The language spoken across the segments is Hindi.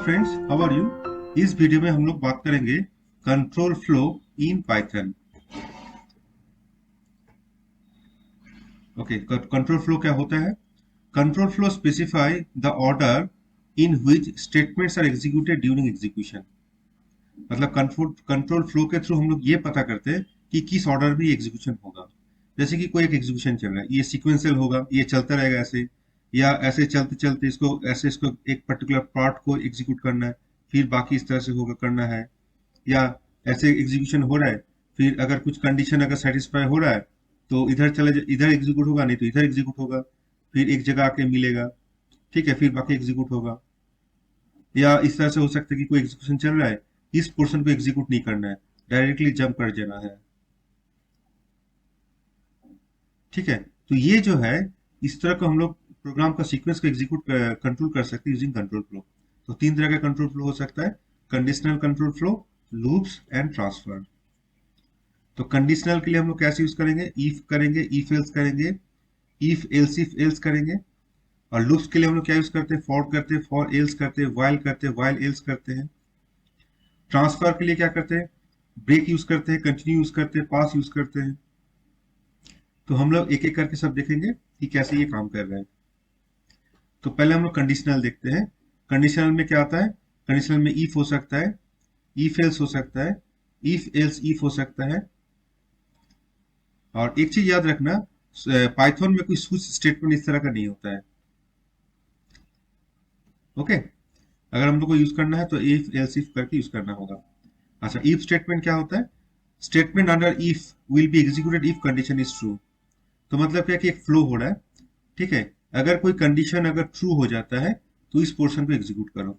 Friends, how are you. इस वीडियो में हम लोग बात करेंगे control flow in Python. Okay, control flow क्या होता है? Control flow specify the order in which statements are executed during execution. मतलब कंट्रोल फ्लो के थ्रू हम लोग ये पता करते हैं कि किस ऑर्डर में एग्जीक्यूशन होगा। जैसे कि कोई एक एग्जीक्यूशन चल रहा है, ये सीक्वेंशियल होगा, ये चलता रहेगा ऐसे, या ऐसे चलते चलते इसको एक पर्टिकुलर पार्ट को एग्जीक्यूट करना है, फिर बाकी इस तरह से होगा करना है, या ऐसे एग्जीक्यूशन हो रहा है, फिर अगर कुछ कंडीशन अगर सेटिस्फाई हो रहा है तो इधर एग्जीक्यूट होगा, नहीं तो इधर एग्जीक्यूट होगा, फिर एक जगह आके मिलेगा। ठीक है, फिर बाकी एग्जीक्यूट होगा। या इस तरह से हो सकता है कि कोई एग्जीक्यूशन चल रहा है, इस पोर्शन को एग्जीक्यूट नहीं करना है, डायरेक्टली जंप कर देना है। ठीक है, तो ये जो है, इस तरह को हम लोग प्रोग्राम का सीक्वेंस को एग्जीक्यूट कंट्रोल कर सकते हैं यूजिंग कंट्रोल फ्लो। तो तीन तरह का कंट्रोल फ्लो हो सकता है: conditional control flow, loops and transfer. तो कंडीशनल के लिए हम लोग कैसे यूज करेंगे? इफ करेंगे, इफ एल्स करेंगे, इफ एल्स करेंगे। और लूप्स के लिए हम लोग क्या यूज करते हैं? फॉर करते हैं, फॉर एल्स करते हैं, व्हाइल करते हैं, व्हाइल एल्स करते हैं। ट्रांसफर के लिए क्या करते हैं? ब्रेक यूज करते हैं, कंटिन्यू यूज करते हैं, पास यूज करते हैं। तो हम लोग एक एक करके सब देखेंगे कि कैसे ये काम कर रहा है। तो पहले हम लोग कंडीशनल देखते हैं। कंडीशनल में क्या आता है? कंडीशनल में इफ हो सकता है, इफ एल्स हो सकता है, इफ एल्स इफ हो सकता है। और एक चीज याद रखना, पाइथन में कोई स्विच स्टेटमेंट इस तरह का नहीं होता है। ओके, अगर हम लोग को यूज करना है तो इफ एल्स इफ करके यूज करना होगा। अच्छा, इफ स्टेटमेंट क्या होता है? Statement under if will be executed if condition is true. तो मतलब क्या कि एक फ्लो हो रहा है। ठीक है, अगर कोई कंडीशन अगर ट्रू हो जाता है तो इस पोर्शन को एग्जीक्यूट करो।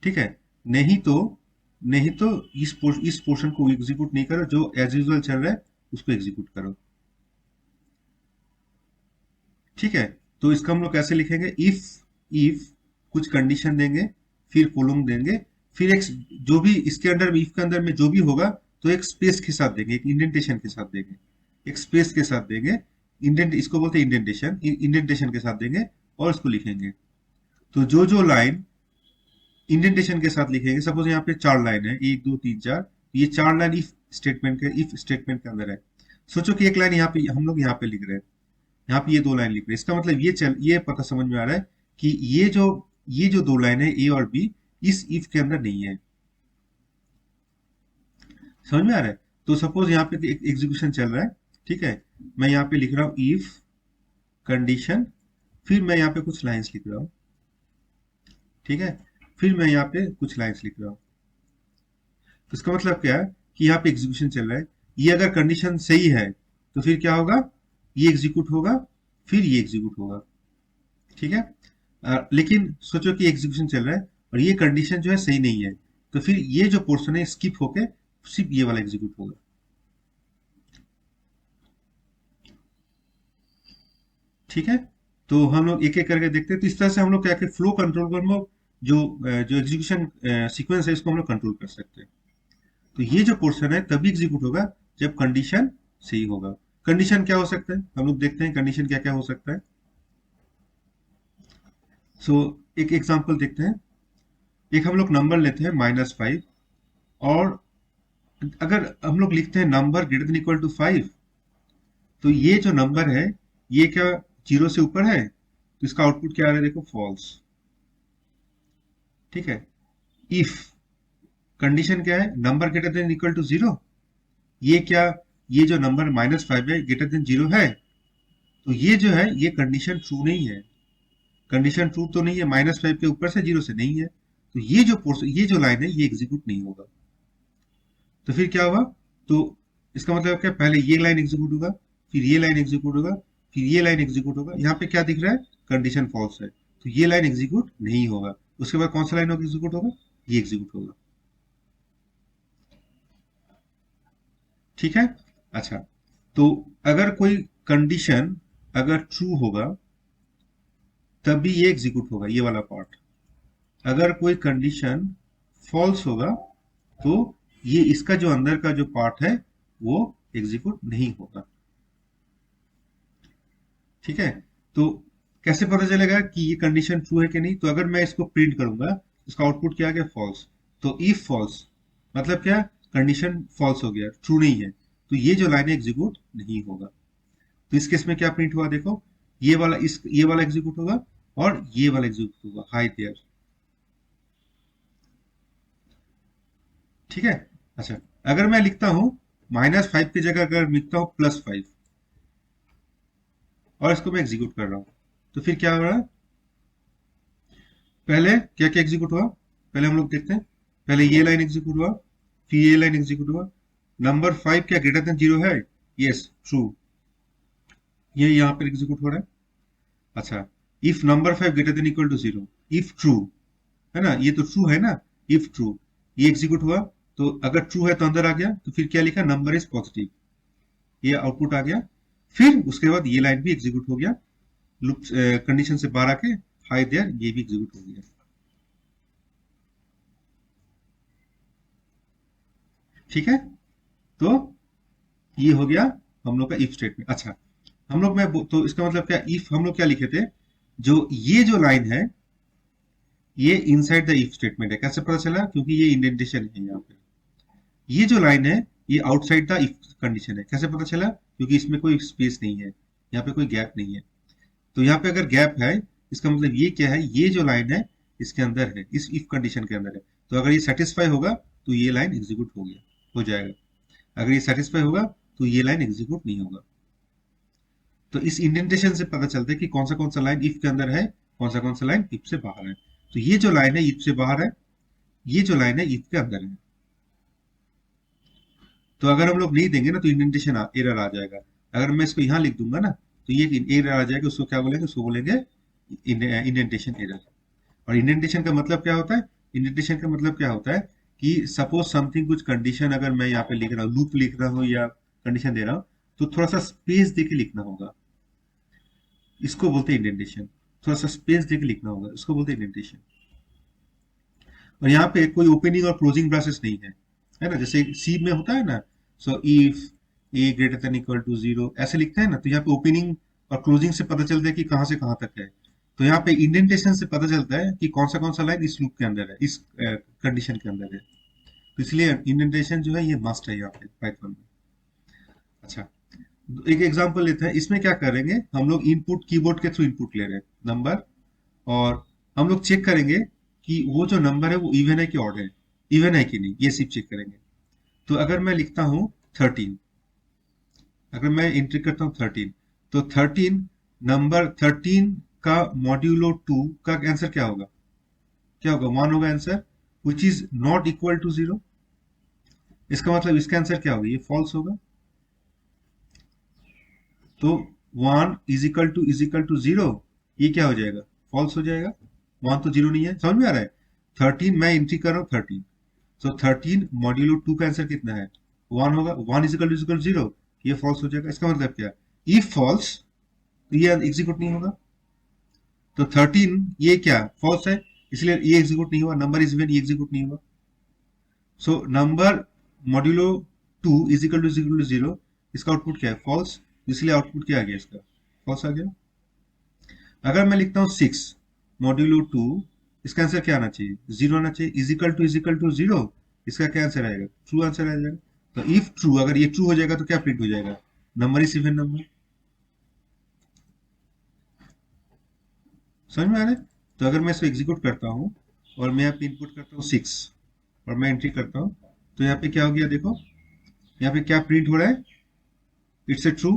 ठीक है, नहीं तो इस पोर्शन को एग्जीक्यूट नहीं करो, जो एज यूजुअल चल रहा है उसको एग्जीक्यूट करो। ठीक है, तो इसका हम लोग कैसे लिखेंगे? इफ कुछ कंडीशन देंगे, फिर कोलोन देंगे, फिर एक जो भी इसके अंदर इफ के अंदर में जो भी होगा तो एक स्पेस के साथ देंगे, एक इंडेंटेशन के साथ देंगे, एक स्पेस के साथ देंगे। इंडेंट इसको बोलते हैं इंडेंटेशन, इंडेंटेशन के साथ देंगे और इसको लिखेंगे। तो जो लाइन इंडेंटेशन के साथ लिखेंगे, सपोज यहाँ पे 4 लाइन है, 1 2 3 4, ये 4 लाइन इफ स्टेटमेंट के अंदर है। सोचो कि एक लाइन यहाँ पे हम लोग यहाँ पे लिख रहे हैं, यहाँ पे ये 2 लाइन लिख रहे हैं। इसका मतलब ये पता समझ में आ रहा है कि ये जो 2 लाइन है ए और बी, इस इफ के अंदर नहीं है। समझ में आ रहा है? तो सपोज यहाँ पे एक एग्जीक्यूशन चल रहा है। ठीक है, मैं यहाँ पे लिख रहा हूँ इफ कंडीशन, फिर मैं यहाँ पे कुछ लाइन्स लिख रहा हूँ। ठीक है, फिर मैं यहाँ पे कुछ लाइन्स लिख रहा हूँ। तो इसका मतलब क्या है कि यहाँ पे एग्जीक्यूशन चल रहा है। ये अगर कंडीशन सही है तो फिर क्या होगा? ये एग्जीक्यूट होगा, फिर ये एग्जीक्यूट होगा। ठीक है, लेकिन सोचो कि एग्जीक्यूशन चल रहा है और ये कंडीशन जो है सही नहीं है, तो फिर ये जो पोर्शन है स्किप होके सिर्फ ये वाला एग्जीक्यूट होगा। ठीक है, तो हम लोग एक एक करके देखते हैं। तो इस तरह से हम लोग क्या कि फ्लो कंट्रोल को हम लोग जो एग्जीक्यूशन सीक्वेंस है इसको हम लोग कंट्रोल कर सकते हैं। तो ये जो पोर्शन है तभी एग्जीक्यूट होगा जब कंडीशन सही होगा। कंडीशन क्या हो सकता है? हम लोग देखते हैं कंडीशन क्या क्या हो सकता है। सो एक एग्जांपल देखते हैं। एक हम लोग नंबर लेते हैं -5, और अगर हम लोग लिखते हैं number greater than equal to 5, तो ये जो नंबर है ये क्या 0 से ऊपर है? तो इसका आउटपुट क्या आ रहा है? देखो, फॉल्स। ठीक है, इफ कंडीशन क्या है? Number greater than equal to 0। ये क्या, ये जो नंबर -5 है ग्रेटर देन 0 है, तो ये जो है ये कंडीशन ट्रू नहीं है। कंडीशन ट्रू तो नहीं है, -5 के ऊपर से 0 से नहीं है, तो ये जो लाइन है ये एग्जीक्यूट नहीं होगा। तो फिर क्या होगा? तो इसका मतलब क्या, पहले ये लाइन एग्जीक्यूट होगा, फिर ये लाइन एग्जीक्यूट होगा, फिर ये लाइन एग्जीक्यूट होगा। यहाँ पे क्या दिख रहा है? कंडीशन फॉल्स है, तो ये लाइन एग्जीक्यूट नहीं होगा। उसके बाद कौन सा लाइन एग्जीक्यूट होगा? ये एग्जीक्यूट होगा। ठीक है, अच्छा, तो अगर कोई कंडीशन अगर ट्रू होगा तभी ये एग्जीक्यूट होगा, ये वाला पार्ट। अगर कोई कंडीशन फॉल्स होगा तो ये इसका जो अंदर का जो पार्ट है वो एग्जीक्यूट नहीं होगा। ठीक है, तो कैसे पता चलेगा कि ये कंडीशन ट्रू है कि नहीं? तो अगर मैं इसको प्रिंट करूंगा, इसका आउटपुट क्या आ गया, फॉल्स। तो इफ फॉल्स मतलब क्या, कंडीशन फॉल्स हो गया, ट्रू नहीं है, तो ये जो लाइन एग्जीक्यूट नहीं होगा। तो इस केस में क्या प्रिंट हुआ देखो, ये वाला एग्जीक्यूट होगा और ये वाला एग्जीक्यूट होगा, हाई देयर। ठीक है। अच्छा, अगर मैं लिखता हूं -5 की जगह अगर लिखता हूं +5 और इसको मैं एग्जीक्यूट कर रहा हूं, तो फिर क्या हो रहा है, पहले क्या क्या एग्जीक्यूट हुआ, पहले हम लोग देखते हैं। पहले ये लाइन एग्जीक्यूट हुआ, फिर ये लाइन एग्जीक्यूट हुआ। नंबर 5 क्या ग्रेटर देन 0 है, यस ट्रू, ये यहां पर एग्जीक्यूट हो रहा है। अच्छा, if number 5 greater than equal to 0, if true, है ना, ये तो ट्रू है ना, इफ ट्रू, ये एग्जीक्यूट हुआ। तो अगर ट्रू है तो अंदर आ गया, तो फिर क्या लिखा, नंबर इज पॉजिटिव, ये आउटपुट आ गया। फिर उसके बाद ये लाइन भी एग्जीक्यूट हो गया, लूप कंडीशन से बाहर आके हाई देयर, ये भी एग्जीक्यूट हो गया। ठीक है, तो ये हो गया हम लोग का इफ स्टेटमेंट। अच्छा, हम लोग में तो इसका मतलब क्या, इफ हम लोग क्या लिखे थे, जो ये जो लाइन है ये इनसाइड द इफ स्टेटमेंट है। कैसे पता चला, क्योंकि ये इंडेंटेशन है यहाँ पे। ये जो लाइन है ये आउटसाइड द इफ कंडीशन है। कैसे पता चला, क्योंकि इसमें कोई स्पेस नहीं है, यहाँ पे कोई गैप नहीं है। तो यहाँ पे अगर गैप है, इसका मतलब ये क्या है, ये जो लाइन है इसके अंदर है, इस इफ कंडीशन के अंदर है। तो अगर ये सेटिस्फाई होगा तो ये लाइन एग्जीक्यूट हो गया, हो जाएगा। अगर ये सेटिस्फाई होगा तो ये लाइन एग्जीक्यूट नहीं होगा। तो इस इंडेंटेशन से पता चलता है कि कौन सा लाइन इफ के अंदर है, कौन सा लाइन इफ से बाहर है। तो ये जो लाइन है इफ से बाहर है, ये जो लाइन है इफ के अंदर है। तो अगर हम लोग नहीं देंगे ना तो इंडेंटेशन एरर आ जाएगा। अगर मैं इसको यहाँ लिख दूंगा ना तो ये एरर आ जाएगा, उसको क्या बोलेंगे, उसको बोलेंगे इंडेंटेशन एरर। और इंडेंटेशन का मतलब क्या होता है, इंडेंटेशन का मतलब क्या होता है कि सपोज समथिंग, कुछ कंडीशन अगर मैं यहाँ पे लिख रहा हूँ, लूप लिख रहा हूँ या कंडीशन दे रहा हूँ, तो थोड़ा सा स्पेस दे के लिखना होगा, इसको बोलते हैं इंडेंटेशन। थोड़ा सा स्पेस दे के लिखना होगा, इसको बोलते हैं इंडेंटेशन। और यहाँ पे कोई ओपनिंग और क्लोजिंग ब्रासेस नहीं है ना, जैसे सी में होता है ना, so if a greater than equal to 0 ऐसे लिखते हैं ना, तो यहाँ पे ओपनिंग और क्लोजिंग से पता चलता है कि कहाँ से कहाँ तक है। तो यहाँ पे इंडेंटेशन से पता चलता है कि कौन सा लाइन इस लूप के अंदर है, इस कंडीशन के अंदर है। तो इसलिए इंडेंटेशन जो है ये मस्ट है यहाँ पे पाइथन में। अच्छा, एक एग्जांपल लेते हैं। इसमें क्या करेंगे, हम लोग इनपुट कीबोर्ड के थ्रू इनपुट ले रहे हैं नंबर, और हम लोग चेक करेंगे कि वो जो नंबर है वो इवन है कि ऑड है, इवन है कि नहीं, ये सिर्फ चेक करेंगे। तो अगर मैं लिखता हूं 13, अगर मैं एंट्री करता हूं 13, तो 13 नंबर 13 का मॉड्यूलो 2 का आंसर क्या होगा, क्या होगा, 1 होगा answer, which is not equal to 0। इसका मतलब इसका आंसर क्या होगा, ये फॉल्स होगा। तो 1 इज इक्वल टू 0, ये क्या हो जाएगा, फॉल्स हो जाएगा। 1 तो 0 नहीं है, समझ में आ रहा है। 13 मैं एंट्री कर रहा हूँ 13, तो 13 मॉड्यूलो 2 का आंसर कितना है, 1 होगा। 1 इज इक्वल टू 0, ये फॉल्स हो जाएगा। इसका मतलब क्या, इफ फॉल्स तो ये एग्जीक्यूट नहीं होगा। तो 13 ये क्या फॉल्स है, इसलिए ये एग्जीक्यूट नहीं हुआ। नंबर इज इवन, ये एग्जीक्यूट नहीं हुआ। So number modulo 2 is equal to 0, इसका आउटपुट क्या है, फॉल्स, इसलिए आउटपुट क्या आ गया, इसका फॉल्स आ गया। अगर मैं लिखता हूँ 6 मॉड्यूलो 2, इसका आंसर क्या आना चाहिए, 0 आना चाहिए, इज इक्वल टू 0, इसका क्या आंसर आएगा, ट्रू आंसर आ जाएगा। तो इफ ट्रू, अगर ये ट्रू हो जाएगा तो क्या प्रिंट हो जाएगा, नंबर इज इवन नंबर। समझ में आ रहा है। तो अगर मैं इसको एग्जीक्यूट करता हूँ और मैं यहाँ पे इनपुट करता हूँ 6 और मैं एंट्री करता हूँ, तो यहाँ पे क्या हो गया देखो, यहाँ पे क्या प्रिंट हो रहा है, इट्स ए ट्रू,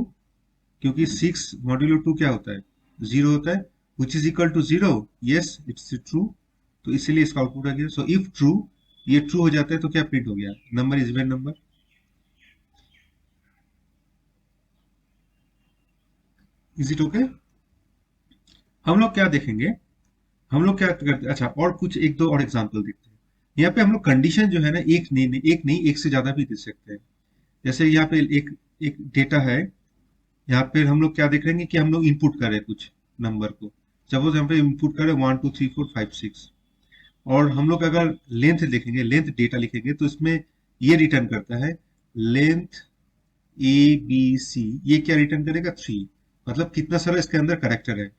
क्योंकि 6 मॉड्यूलो 2 क्या होता है, 0 होता है, which is equal to 0, yes it's true. तो इसीलिए इसका आउटपुट आ गया। सो इफ ट्रू, ये ट्रू हो जाता है तो क्या प्रिंट हो गया, number is even number. Is it okay. हम लोग क्या देखेंगे, हम लोग क्या करते, अच्छा और कुछ एक दो और एग्जांपल देखते हैं। यहाँ पे हम लोग कंडीशन जो है ना, एक नहीं एक से ज्यादा भी दे सकते हैं। जैसे यहाँ पे एक डेटा है, यहाँ पे हम लोग क्या देख रहे हैं कि हम लोग इनपुट कर रहे हैं कुछ नंबर को। सपोज हम पे इनपुट करें 1 2 3 4 5 6, और हम लोग अगर लेंथ देखेंगे, लेंथ डेटा लिखेंगे, तो इसमें ये रिटर्न करता है लेंथ ABC, ये क्या रिटर्न करेगा, 3। मतलब कितना सारा इसके अंदर करेक्टर है,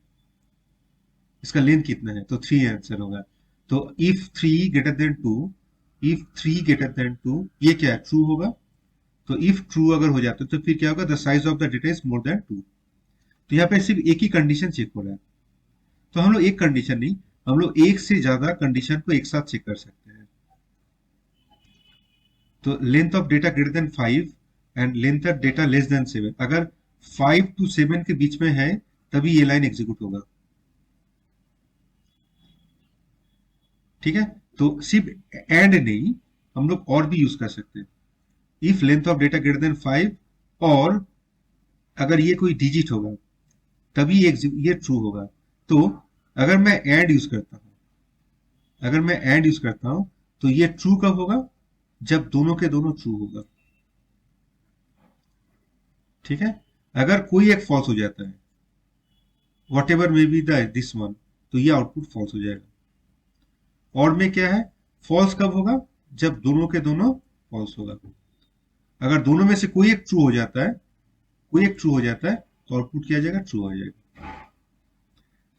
इसका लेंथ कितना है, तो 3 आंसर होगा। तो if 3 greater than 2, if 3 greater than 2, ये क्या है, ट्रू होगा। तो इफ ट्रू अगर हो जाता है तो फिर क्या होगा, the size of the data is more than 2। तो यहाँ पे सिर्फ एक ही कंडीशन चेक हो रहा है। तो हम लोग एक कंडीशन नहीं, हम लोग एक से ज्यादा कंडीशन को एक साथ चेक कर सकते हैं। तो length of data greater than 5 and length of data less than 7, अगर 5 to 7 के बीच में है तभी ये लाइन एग्जीक्यूट होगा। ठीक है, तो सिर्फ एंड नहीं, हम लोग और भी यूज कर सकते हैं। If length of data greater than 5, और अगर ये कोई डिजिट होगा तभी ये ट्रू होगा। तो अगर मैं एंड यूज करता हूं, अगर मैं एंड यूज करता हूं तो ये ट्रू कब होगा, जब दोनों के दोनों ट्रू होगा। ठीक है, अगर कोई एक फॉल्स हो जाता है, what ever may be this one, तो ये आउटपुट फॉल्स हो जाएगा। और में क्या है, फॉल्स कब होगा, जब दोनों के दोनों फॉल्स होगा। अगर दोनों में से कोई एक ट्रू हो जाता है, कोई एक ट्रू हो जाता है, तो आउटपुट क्या आ जाएगा, ट्रू आ जाएगा।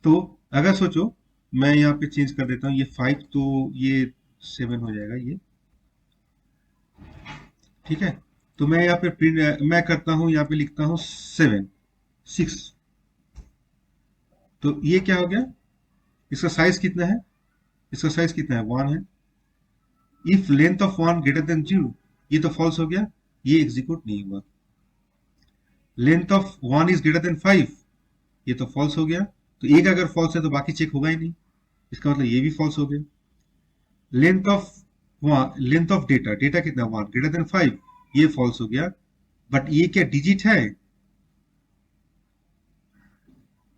तो अगर सोचो, मैं यहाँ पे चेंज कर देता हूँ, ये 5 तो ये 7 हो जाएगा ये। ठीक है, तो मैं यहाँ पे प्रिंट मैं करता हूँ, यहाँ पे लिखता हूँ 7 6। तो ये क्या हो गया, इसका साइज कितना है, इसका साइज कितना है, 1 है। If length of 1 greater than 0, ये तो फॉल्स हो गया, ये एग्जीक्यूट नहीं हुआ। Length of 1 is greater than 5, ये तो फॉल्स हो गया। तो एक अगर फॉल्स है तो बाकी चेक होगा ही नहीं, इसका मतलब ये भी फॉल्स हो गया। Length of length of data, data कितना 1 ग्रेटर देन 5, ये फॉल्स हो गया। बट ये क्या डिजिट है,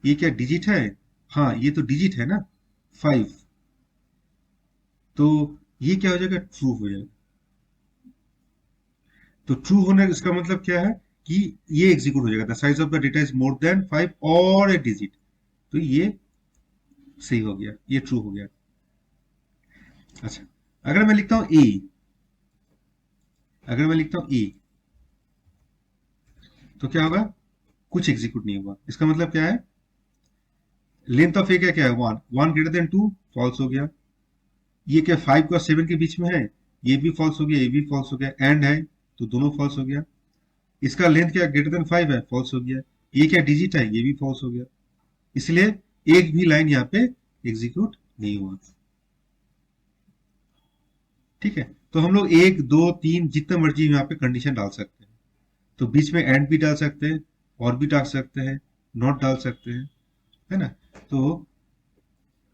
ये क्या डिजिट है, हाँ ये तो डिजिट है ना 5। तो ये क्या हो जाएगा, ट्रू हो जाएगा। तो ट्रू होने इसका मतलब क्या है कि ये एग्जीक्यूट हो जाएगा, the size of the data is more then 5 और ए डिजिट। तो ये सही हो गया, ये ट्रू हो गया। अच्छा, अगर मैं लिखता हूं ए, अगर मैं लिखता हूं ए, तो क्या होगा, कुछ एग्जीक्यूट नहीं होगा। इसका मतलब क्या है, लेंथ ऑफ ए क्या क्या है, 1, 1 ग्रेटर देन 2, फॉल्स हो गया। ये क्या 5 का 7 के बीच में है, ये भी फॉल्स हो गया, ये भी फॉल्स हो गया। एंड है तो दोनों फॉल्स हो गया। इसका लेंथ क्या ग्रेटर देन 5 है, फॉल्स हो गया। ये क्या डिजिट है, ये भी फॉल्स हो गया। इसलिए एक भी लाइन यहाँ पे एग्जीक्यूट नहीं हुआ। ठीक है, तो हम लोग 1 2 3 जितना मर्जी यहाँ पे कंडीशन डाल सकते हैं। तो बीच में एंड भी डाल सकते हैं, और भी डाल सकते हैं, नॉट डाल सकते हैं, है ना। तो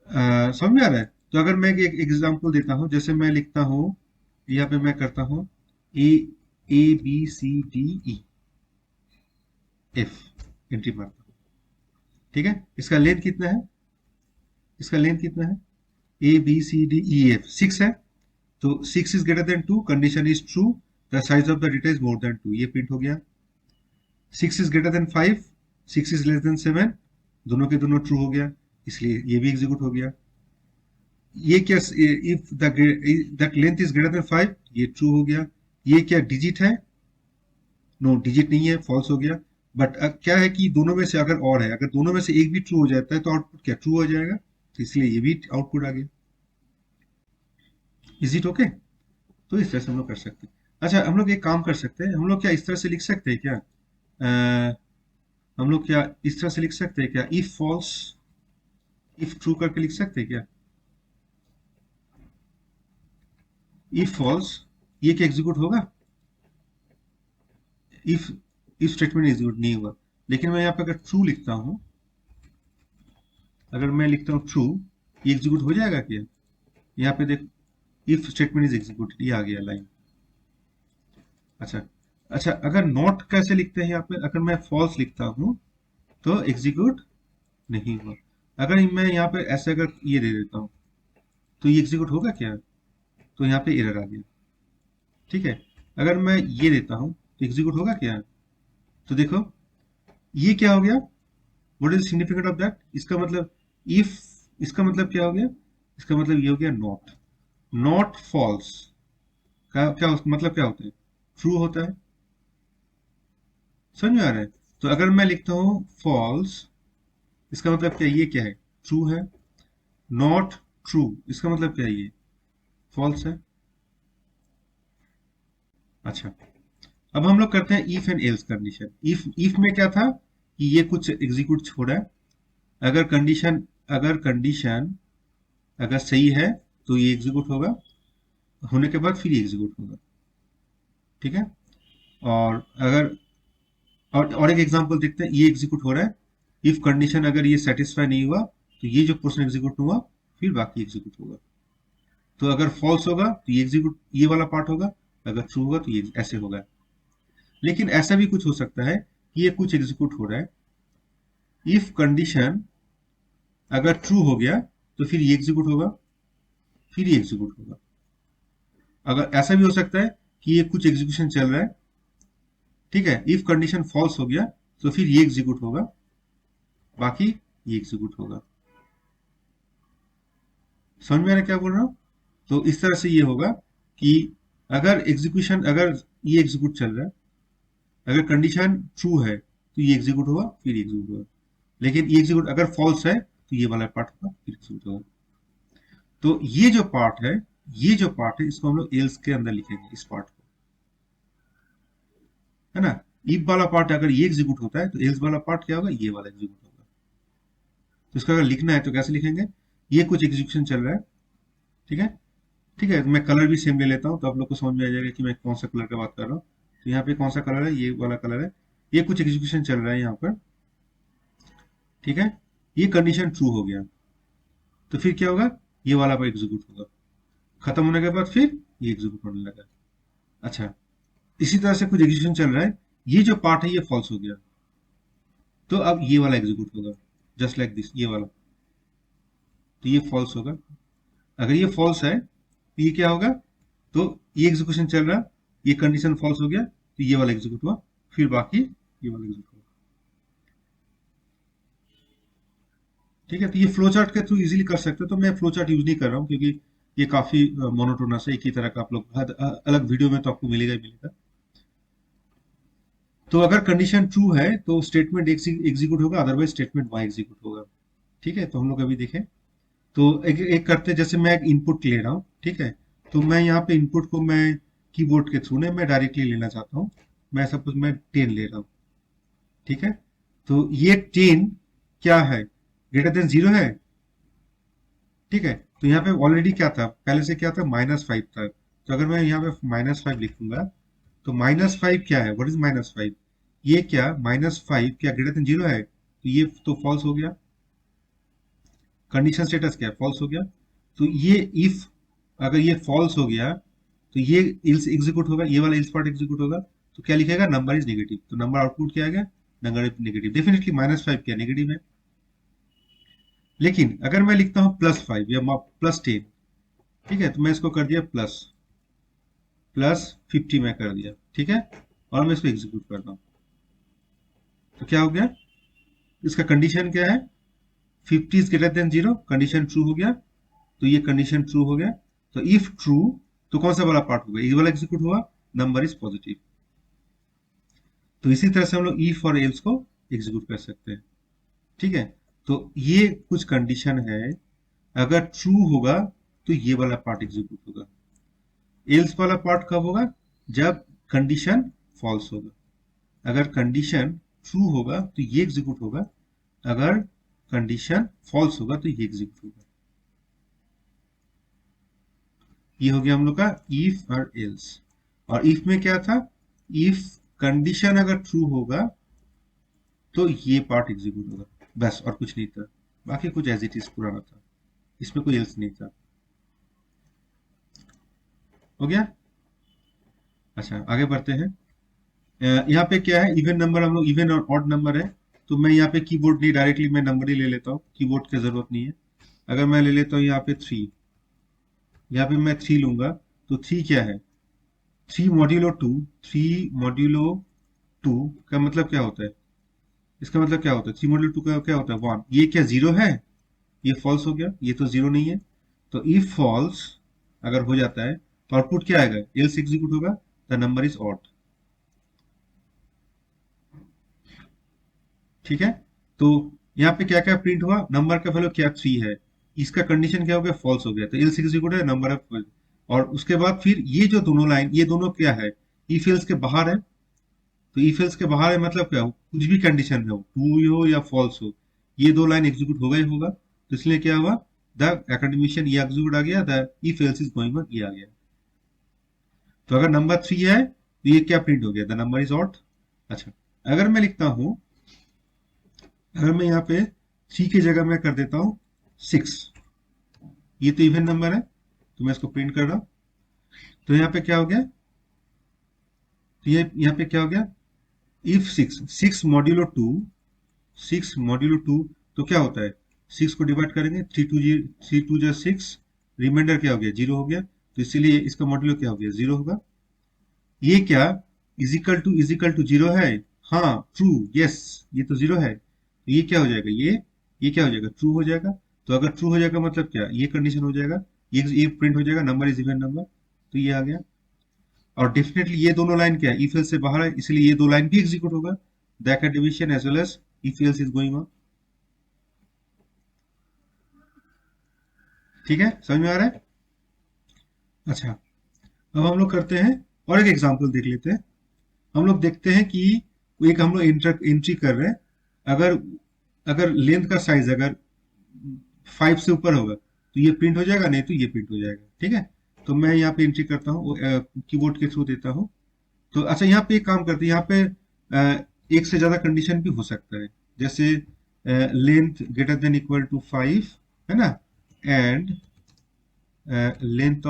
समझ में आ रहा है। तो अगर मैं एक एग्जांपल देता हूं, जैसे मैं लिखता हूं, यहाँ पे मैं करता हूं A A B C D E F, entry मारता हूं। ठीक है, इसका लेंथ कितना है, इसका लेंथ कितना है, A B C D E F 6 है। तो 6 is greater than 2, condition is true, the size of the data is more than 2, ये प्रिंट हो गया। 6 is greater than 5, 6 is less than 7, दोनों के दोनों ट्रू हो गया, इसलिए ये भी एग्जीक्यूट हो गया। ये क्या, if that length is greater than 5, ये ट्रू हो गया। ये क्या डिजिट है, नो डिजिट नहीं है, फॉल्स हो गया। बट क्या है कि दोनों में से अगर और है, अगर दोनों में से एक भी ट्रू हो जाता है तो आउटपुट क्या ट्रू हो जाएगा, तो इसलिए ये भी आउटपुट आ गया। Is it okay. तो इस तरह से हम लोग कर सकते हैं। अच्छा, हम लोग एक काम कर सकते हैं, हम लोग क्या इस तरह से लिख सकते हैं क्या, हम लोग क्या इस तरह से लिख सकते हैं क्या, इफ फॉल्स इफ ट्रू करके लिख सकते हैं क्या, इफ फॉल्स, ये क्या एग्जीक्यूट होगा, इफ इफ स्टेटमेंट एग्जीक्यूट नहीं हुआ। लेकिन मैं यहाँ पे अगर ट्रू लिखता हूँ, अगर मैं लिखता हूँ ट्रू, ये एग्जीक्यूट हो जाएगा क्या, यहाँ पे देख, इफ स्टेटमेंट इज एग्जीक्यूटेड, ये आ गया लाइन। अच्छा, अच्छा अगर नॉट कैसे लिखते हैं, यहाँ पे अगर मैं फॉल्स लिखता हूँ तो एग्जीक्यूट नहीं हुआ। अगर मैं यहाँ पे ऐसे अगर ये दे देता हूँ तो ये एग्जीक्यूट होगा क्या, तो यहाँ पे एरर आ गया। ठीक है, अगर मैं ये देता हूँ तो एग्जीक्यूट होगा क्या, तो देखो ये क्या हो गया, what is significant of that, इसका मतलब इफ, इसका मतलब क्या हो गया, इसका मतलब ये हो गया नॉट, नॉट फॉल्स का क्या मतलब क्या होता है, ट्रू होता है। समझ में आ रहा है। तो अगर मैं लिखता हूं फॉल्स, इसका मतलब क्या, ये क्या है, ट्रू है। नॉट ट्रू, इसका मतलब क्या है, ये फॉल्स है। अच्छा, अब हम लोग करते हैं if and else condition. If में क्या था कि ये कुछ एग्जीक्यूट छोड़ा है, अगर कंडीशन अगर कंडीशन अगर सही है तो ये एग्जीक्यूट होगा, होने के बाद फिर ये एग्जीक्यूट होगा, ठीक है। और अगर और एक एग्जांपल देखते हैं, ये एग्जीक्यूट हो रहा है, इफ कंडीशन अगर ये सेटिस्फाई नहीं हुआ तो ये जो पोर्शन एग्जीक्यूट हुआ, फिर बाकी एग्जीक्यूट होगा। तो अगर फॉल्स होगा तो ये एग्जीक्यूट, ये वाला पार्ट होगा, अगर ट्रू होगा तो ये ऐसे होगा। लेकिन ऐसा भी कुछ हो सकता है कि ये कुछ एग्जीक्यूट हो रहा है, इफ कंडीशन अगर ट्रू हो गया तो फिर ये एग्जीक्यूट होगा, फिर ये एग्जीक्यूट होगा। अगर ऐसा भी हो सकता है कि ये कुछ एग्जीक्यूशन चल रहा है, ठीक है, इफ कंडीशन फॉल्स हो गया तो फिर ये एग्जीक्यूट होगा, बाकी ये एग्जीक्यूट होगा। समझ में आ रहा है क्या बोल रहा हूं? तो इस तरह से ये होगा कि अगर ये एग्जीक्यूट चल रहा है, अगर कंडीशन ट्रू है तो ये एग्जीक्यूट होगा, फिर एग्जीक्यूट होगा। लेकिन ये एग्जीक्यूट अगर फॉल्स है तो ये वाला पार्ट होगा, फिर एग्जीक्यूट होगा। तो ये जो पार्ट है इसको हम लोग एल्स के अंदर लिखेंगे, इस पार्ट को, है ना। इफ वाला पार्ट अगर ये एग्जीक्यूट होता है तो एल्स वाला पार्ट क्या होगा, ये वाला एग्जीक्यूट होगा। तो इसका अगर लिखना है तो कैसे लिखेंगे, ये कुछ एग्जीक्यूशन चल रहा है, ठीक है। ठीक है, मैं कलर भी सेम ले लेता हूँ तो आप लोग को समझ में आ जाएगा कि मैं कौन सा कलर की बात कर रहा हूँ। तो यहाँ पे कौन सा कलर है, ये वाला कलर है। ये कुछ एग्जीक्यूशन चल रहा है यहाँ पर, ठीक है। ये कंडीशन ट्रू हो गया तो फिर क्या होगा, ये वाला पर एग्जीक्यूट होगा, खत्म होने के बाद फिर ये एग्जीक्यूट होने लगा। अच्छा, इसी तरह से कुछ एग्जीक्यूशन चल रहा है, ये जो पार्ट है ये फॉल्स हो गया, तो अब ये वाला एग्जीक्यूट होगा, जस्ट लाइक दिस, ये वाला। तो ये फॉल्स होगा, अगर ये फॉल्स है तो ये क्या होगा, तो ये एग्जीक्यूशन चल रहा, ये कंडीशन फॉल्स हो गया तो ये वाला एग्जीक्यूट हुआ, फिर बाकी ये वाला एग्जीक्यूट हुआ, ठीक है। तो ये फ्लो चार्ट के थ्रू इजीली कर सकते हो, तो मैं फ्लो चार्ट यूज नहीं कर रहा हूँ क्योंकि ये काफी मोनोटोनस है, एक ही तरह का। आप लोग अलग वीडियो में तो आपको मिलेगा ही मिलेगा। तो अगर कंडीशन ट्रू है तो स्टेटमेंट एग्जीक्यूट होगा, अदरवाइज स्टेटमेंट वाई एग्जीक्यूट होगा, ठीक है। तो हम लोग अभी देखें, तो एक करते हैं, जैसे मैं एक इनपुट ले रहा हूँ, ठीक है। तो मैं यहाँ पे इनपुट को मैं कीबोर्ड के थ्रू नहीं, मैं डायरेक्टली लेना चाहता हूँ। मैं सपोज मैं 10 ले रहा हूँ, ठीक है। तो ये 10 क्या है, ग्रेटर देन 0 है, ठीक है। तो यहाँ पे ऑलरेडी क्या था, पहले से क्या था, -5 था। तो अगर मैं यहाँ पे -5 लिखूंगा तो -5 क्या है, व्हाट इज -5, ये क्या -5 क्या ग्रेटर देन 0 है, तो ये तो फॉल्स हो गया, कंडीशन स्टेटस क्या है, फॉल्स हो गया। तो ये इफ अगर ये फॉल्स हो गया तो ये इल्स एग्जीक्यूट होगा, ये वाला इल्स पार्ट एग्जीक्यूट होगा। तो क्या लिखेगा, नंबर इज नेगेटिव। तो नंबर आउटपुट क्या आ गया, नंबर नेगेटिव। डेफिनेटली -5 क्या नेगेटिव है। लेकिन अगर मैं लिखता हूँ +5 या +10, ठीक है, तो मैं इसको कर दिया +50 में कर दिया, ठीक है। और मैं इसको एग्जीक्यूट करता हूँ तो क्या हो गया, इसका कंडीशन क्या है, 50 is greater then 0, condition true हो गया। तो ये कंडीशन ट्रू हो गया, तो इफ ट्रू तो कौन सा वाला पार्ट होगा, ये वाला एग्जीक्यूट हुआ, नंबर इज पॉजिटिव। तो इसी तरह से हम लोग इफ और एल्स को एग्जीक्यूट कर सकते हैं, ठीक है। तो ये कुछ कंडीशन है, अगर ट्रू होगा तो ये वाला पार्ट एग्जीक्यूट होगा, एल्स वाला पार्ट कब होगा, जब कंडीशन फॉल्स होगा। अगर कंडीशन ट्रू होगा तो ये एग्जीक्यूट होगा, अगर कंडीशन फॉल्स होगा तो ये एग्जीक्यूट होगा। ये हो गया हम लोग का इफ और एल्स। और इफ में क्या था, इफ कंडीशन अगर ट्रू होगा तो ये पार्ट एग्जीक्यूट होगा, बस और कुछ नहीं था। बाकी कुछ एज इट इज पुराना था, इसमें कोई एल्स नहीं था। हो गया। अच्छा, आगे बढ़ते हैं। यहाँ पे क्या है, इवन नंबर, हम लोग इवन और ऑड नंबर है। तो मैं यहाँ पे कीबोर्ड नहीं, डायरेक्टली मैं नंबर ही ले लेता हूँ, कीबोर्ड की जरूरत नहीं है। अगर मैं ले लेता हूँ यहाँ पे 3, यहाँ पे मैं 3 लूंगा, तो 3 क्या है, 3 मॉड्यूलो 2, 3 मॉड्यूलो 2 का मतलब क्या होता है, इसका मतलब क्या होता है, 3 मॉड्यूलो 2 का क्या होता है, 1। ये क्या 0 है, ये फॉल्स हो गया, ये तो 0 नहीं है। तो इफ फॉल्स अगर हो जाता है तो आउटपुट क्या आएगा, एल्स एग्जीक्यूट होगा, द नंबर इज ऑड, ठीक है। तो यहाँ पे क्या क्या प्रिंट हुआ, नंबर का वैल्यू क्या 3 है, इसका कंडीशन क्या हो गया, फॉल्स हो गया, तो एल्स एग्जीक्यूट है नंबर ऑफ। और उसके बाद फिर ये जो दोनों लाइन, ये दोनों क्या है, इफ एल्स के बाहर है। तो इफ एल्स के बाहर है मतलब क्या हो, कुछ भी कंडीशन हो, ट्रू हो या फॉल्स हो, ये दो लाइन एग्जीक्यूट होगा ही होगा। तो इसलिए क्या हुआ, द एकेडमिशियन, ये एग्जीक्यूट आ गया, the if else is going on, ये आ गया। तो अगर नंबर 3 है तो ये क्या प्रिंट हो गया, द नंबर इज ऑट। अच्छा, अगर मैं लिखता हूं, अगर मैं यहाँ पे 3 की जगह मैं कर देता हूँ 6, ये तो इवन नंबर है, तो मैं इसको प्रिंट कर रहा हूं। तो यहाँ पे क्या हो गया, तो ये यहाँ पे क्या हो गया, इफ 6 मॉड्यूलो 2, 6 मॉड्यूलो 2, तो क्या होता है, 6 को डिवाइड करेंगे, 3 2 जा 6, रिमाइंडर क्या हो गया, 0 हो गया। तो इसीलिए इसका मॉड्यूलो क्या हो गया, 0 होगा। ये क्या, इजिकल टू 0 है, हाँ ट्रू, यस, ये तो 0 है, तो ये क्या हो जाएगा, ये क्या हो जाएगा, ट्रू हो जाएगा। तो अगर ट्रू हो जाएगा मतलब क्या, ये कंडीशन हो जाएगा, ये प्रिंट हो जाएगा, नंबर इज इवन नंबर, तो ये आ गया। और डेफिनेटली ये दोनों लाइन क्या है, इफ एल्स से बाहर है, इसलिए ये दो लाइन भी एग्जीक्यूट होगा, the academician as well as if else is going on. ठीक है, समझ में आ रहा है। अच्छा, अब हम लोग करते हैं और एक एग्जांपल देख लेते हैं। हम लोग देखते हैं कि एक हम लोग एंट्री कर रहे हैं, अगर अगर लेंथ का साइज अगर 5 से ऊपर होगा तो ये प्रिंट हो जाएगा, नहीं तो ये प्रिंट हो जाएगा। ठीक है, तो मैं यहाँ पे एंट्री करता हूँ, कीबोर्ड के थ्रू देता हूँ। तो अच्छा, यहाँ पे एक काम करते हैं, यहाँ पे एक से ज्यादा कंडीशन भी हो सकता है, जैसे length greater than equal to 5, है ना, and length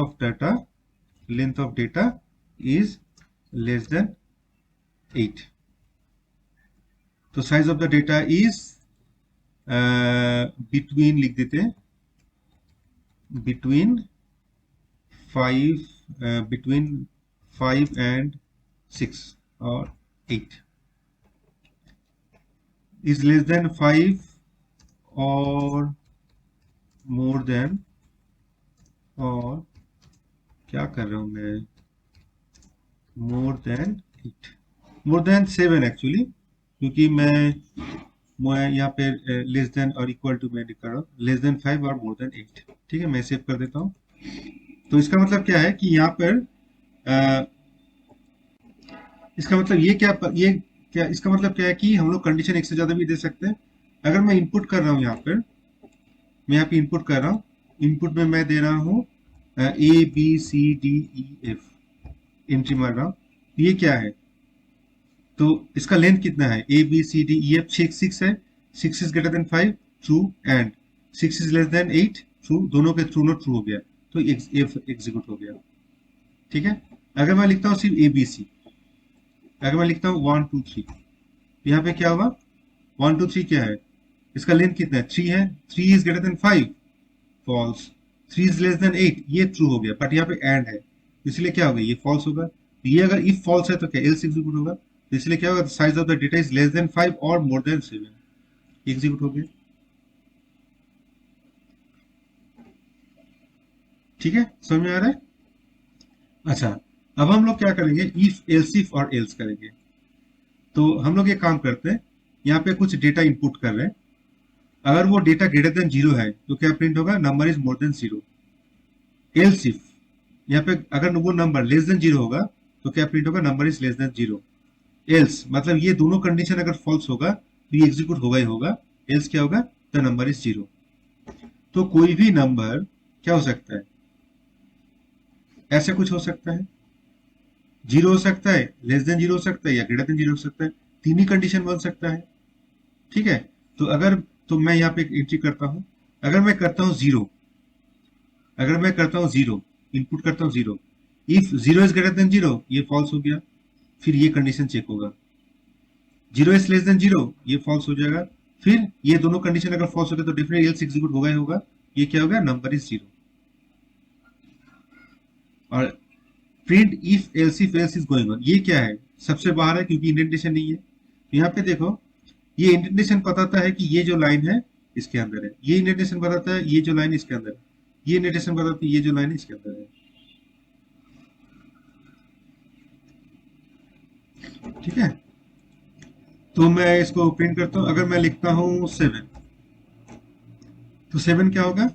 of data is less than 8। So size of the data is between, लिख देते हैं बिटवीन 5 एंड 6 और 8, is less than 5 और more than, और क्या कर रहा हूं मैं, more than 8, more than 7 actually, क्योंकि मैं यहाँ पे लेस देन और इक्वल टू मैं कर रहा हूँ, लेस देन 5 और मोर देन 8। ठीक है, मैं सेव कर देता हूँ। तो इसका मतलब क्या है कि यहाँ पर इसका मतलब ये क्या, इसका मतलब क्या है कि हम लोग कंडीशन एक से ज्यादा भी दे सकते हैं। अगर मैं इनपुट कर रहा हूँ यहाँ पर, मैं यहाँ पे इनपुट कर रहा हूँ, इनपुट में मैं दे रहा हूँ ABCDEF, एंट्री मार रहा हूँ, ये क्या है, तो इसका लेंथ कितना है, ABCDEF 6 है, 6 is greater than 5, true, and 6 is less than 8, true, दोनों के ट्रू नोट ट्रू हो गया, तो एग्जीक्यूट हो गया। ठीक है, अगर मैं लिखता हूँ सिर्फ ABC, अगर मैं लिखता हूँ 1 2 3, यहाँ पे क्या होगा, 1 2 3 क्या है, इसका लेंथ कितना है, 3 है, 3 is greater than 5, false, 3 is less than 8, ये ट्रू हो गया, बट यहाँ पे एंड है, इसलिए क्या होगा, ये फॉल्स होगा। तो ये अगर इफ फॉल्स है तो क्या, एल्स एग्जीक्यूट होगा, तो इसलिए क्या होगा, size of the data is less then 5 और मोर देन 7, एग्जीक्यूट हो गया। ठीक है, समझ में आ रहा है। अच्छा, अब हम लोग क्या करेंगे, इफ और एल्स करेंगे। तो हम लोग ये काम करते हैं, यहाँ पे कुछ डेटा इनपुट कर रहे हैं, अगर वो डेटा ग्रेटर देन 0 है तो क्या प्रिंट होगा, number is more then 0। Else if, यहाँ पे अगर वो नंबर लेस देन 0 होगा तो क्या प्रिंट होगा, number is less then 0। Else मतलब ये दोनों कंडीशन अगर फॉल्स होगा तो ये एग्जीक्यूट होगा ही होगा, एल्स क्या होगा, द नंबर इज 0। तो कोई भी नंबर क्या हो सकता है, ऐसे कुछ हो सकता है, 0 हो सकता है, लेस देन 0 हो सकता है, या ग्रेटर देन 0 हो सकता है, तीन ही कंडीशन बन सकता है। ठीक है, तो अगर, तो मैं यहाँ पे एक एंट्री करता हूं, अगर मैं करता हूं 0, अगर मैं करता हूं 0, इनपुट करता हूं 0, इफ 0 इज ग्रेटर देन 0, ये फॉल्स हो गया, फिर ये कंडीशन चेक होगा, 0 इज लेस देन 0, ये फॉल्स हो जाएगा, फिर ये दोनों कंडीशन अगर फॉल्स होते तो डेफिनेटली एल्स एग्जीक्यूट होगा ही होगा, ये क्या होगा, नंबर इज 0। और print if else is going on, ये क्या है, सबसे बाहर है क्योंकि इंडेंटेशन नहीं है। तो यहाँ पे देखो, ये इंडेंटेशन बताता है कि ये जो लाइन है इसके अंदर है, ये इंडेंटेशन बताता है ये जो लाइन इसके अंदर है, ये इंडेंटेशन बताता है ये जो लाइन है इसके अंदर है। ठीक है, तो मैं इसको प्रिंट करता हूं, अगर मैं लिखता हूं 7, तो 7 क्या होगा,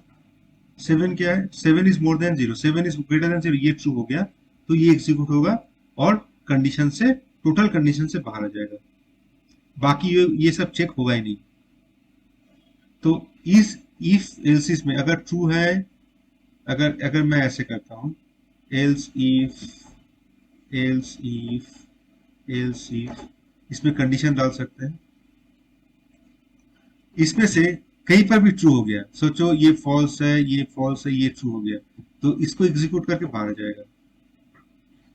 7 क्या है, 7 is more then 0, 7 is greater then 0, ये ट्रू हो गया तो ये एग्जीक्यूट होगा और कंडीशन से, टोटल कंडीशन से बाहर आ जाएगा। बाकी ये सब चेक होगा ही नहीं। तो इस इफ एल्सिस में अगर ट्रू है, अगर अगर मैं ऐसे करता हूं, else if, else if, else if, इसमें कंडीशन डाल सकते हैं। इसमें से कहीं पर भी ट्रू हो गया, सोचो ये फॉल्स है, ये फॉल्स है, ये ट्रू हो गया, तो इसको एग्जीक्यूट करके बाहर आ जाएगा।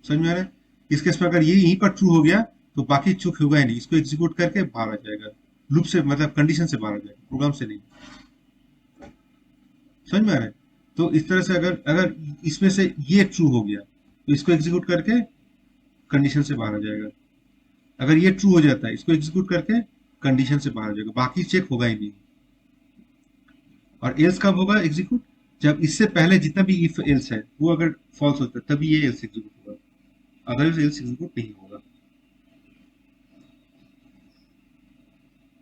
समझ में आ रहा है? इस केस में अगर ये यहीं पर ट्रू हो गया तो बाकी चूक होगा ही नहीं, इसको एग्जीक्यूट करके बाहर आ जाएगा, लूप से मतलब कंडीशन से बाहर आ जाएगा, प्रोग्राम से नहीं। समझ में आ रहा है? तो इस तरह से अगर अगर इसमें से ये ट्रू हो गया तो इसको एग्जीक्यूट करके कंडीशन से बाहर आ जाएगा। अगर ये ट्रू हो जाता है, इसको एग्जीक्यूट करके कंडीशन से बाहर आ जाएगा, बाकी चेक होगा ही नहीं। और एल्स कब होगा एग्जीक्यूट? जब इससे पहले जितना भी इफ एल्स है वो अगर फॉल्स होता है तभी ये एल्स एग्जीक्यूट होगा, अदरवाइज एल्स एग्जीक्यूट नहीं होगा।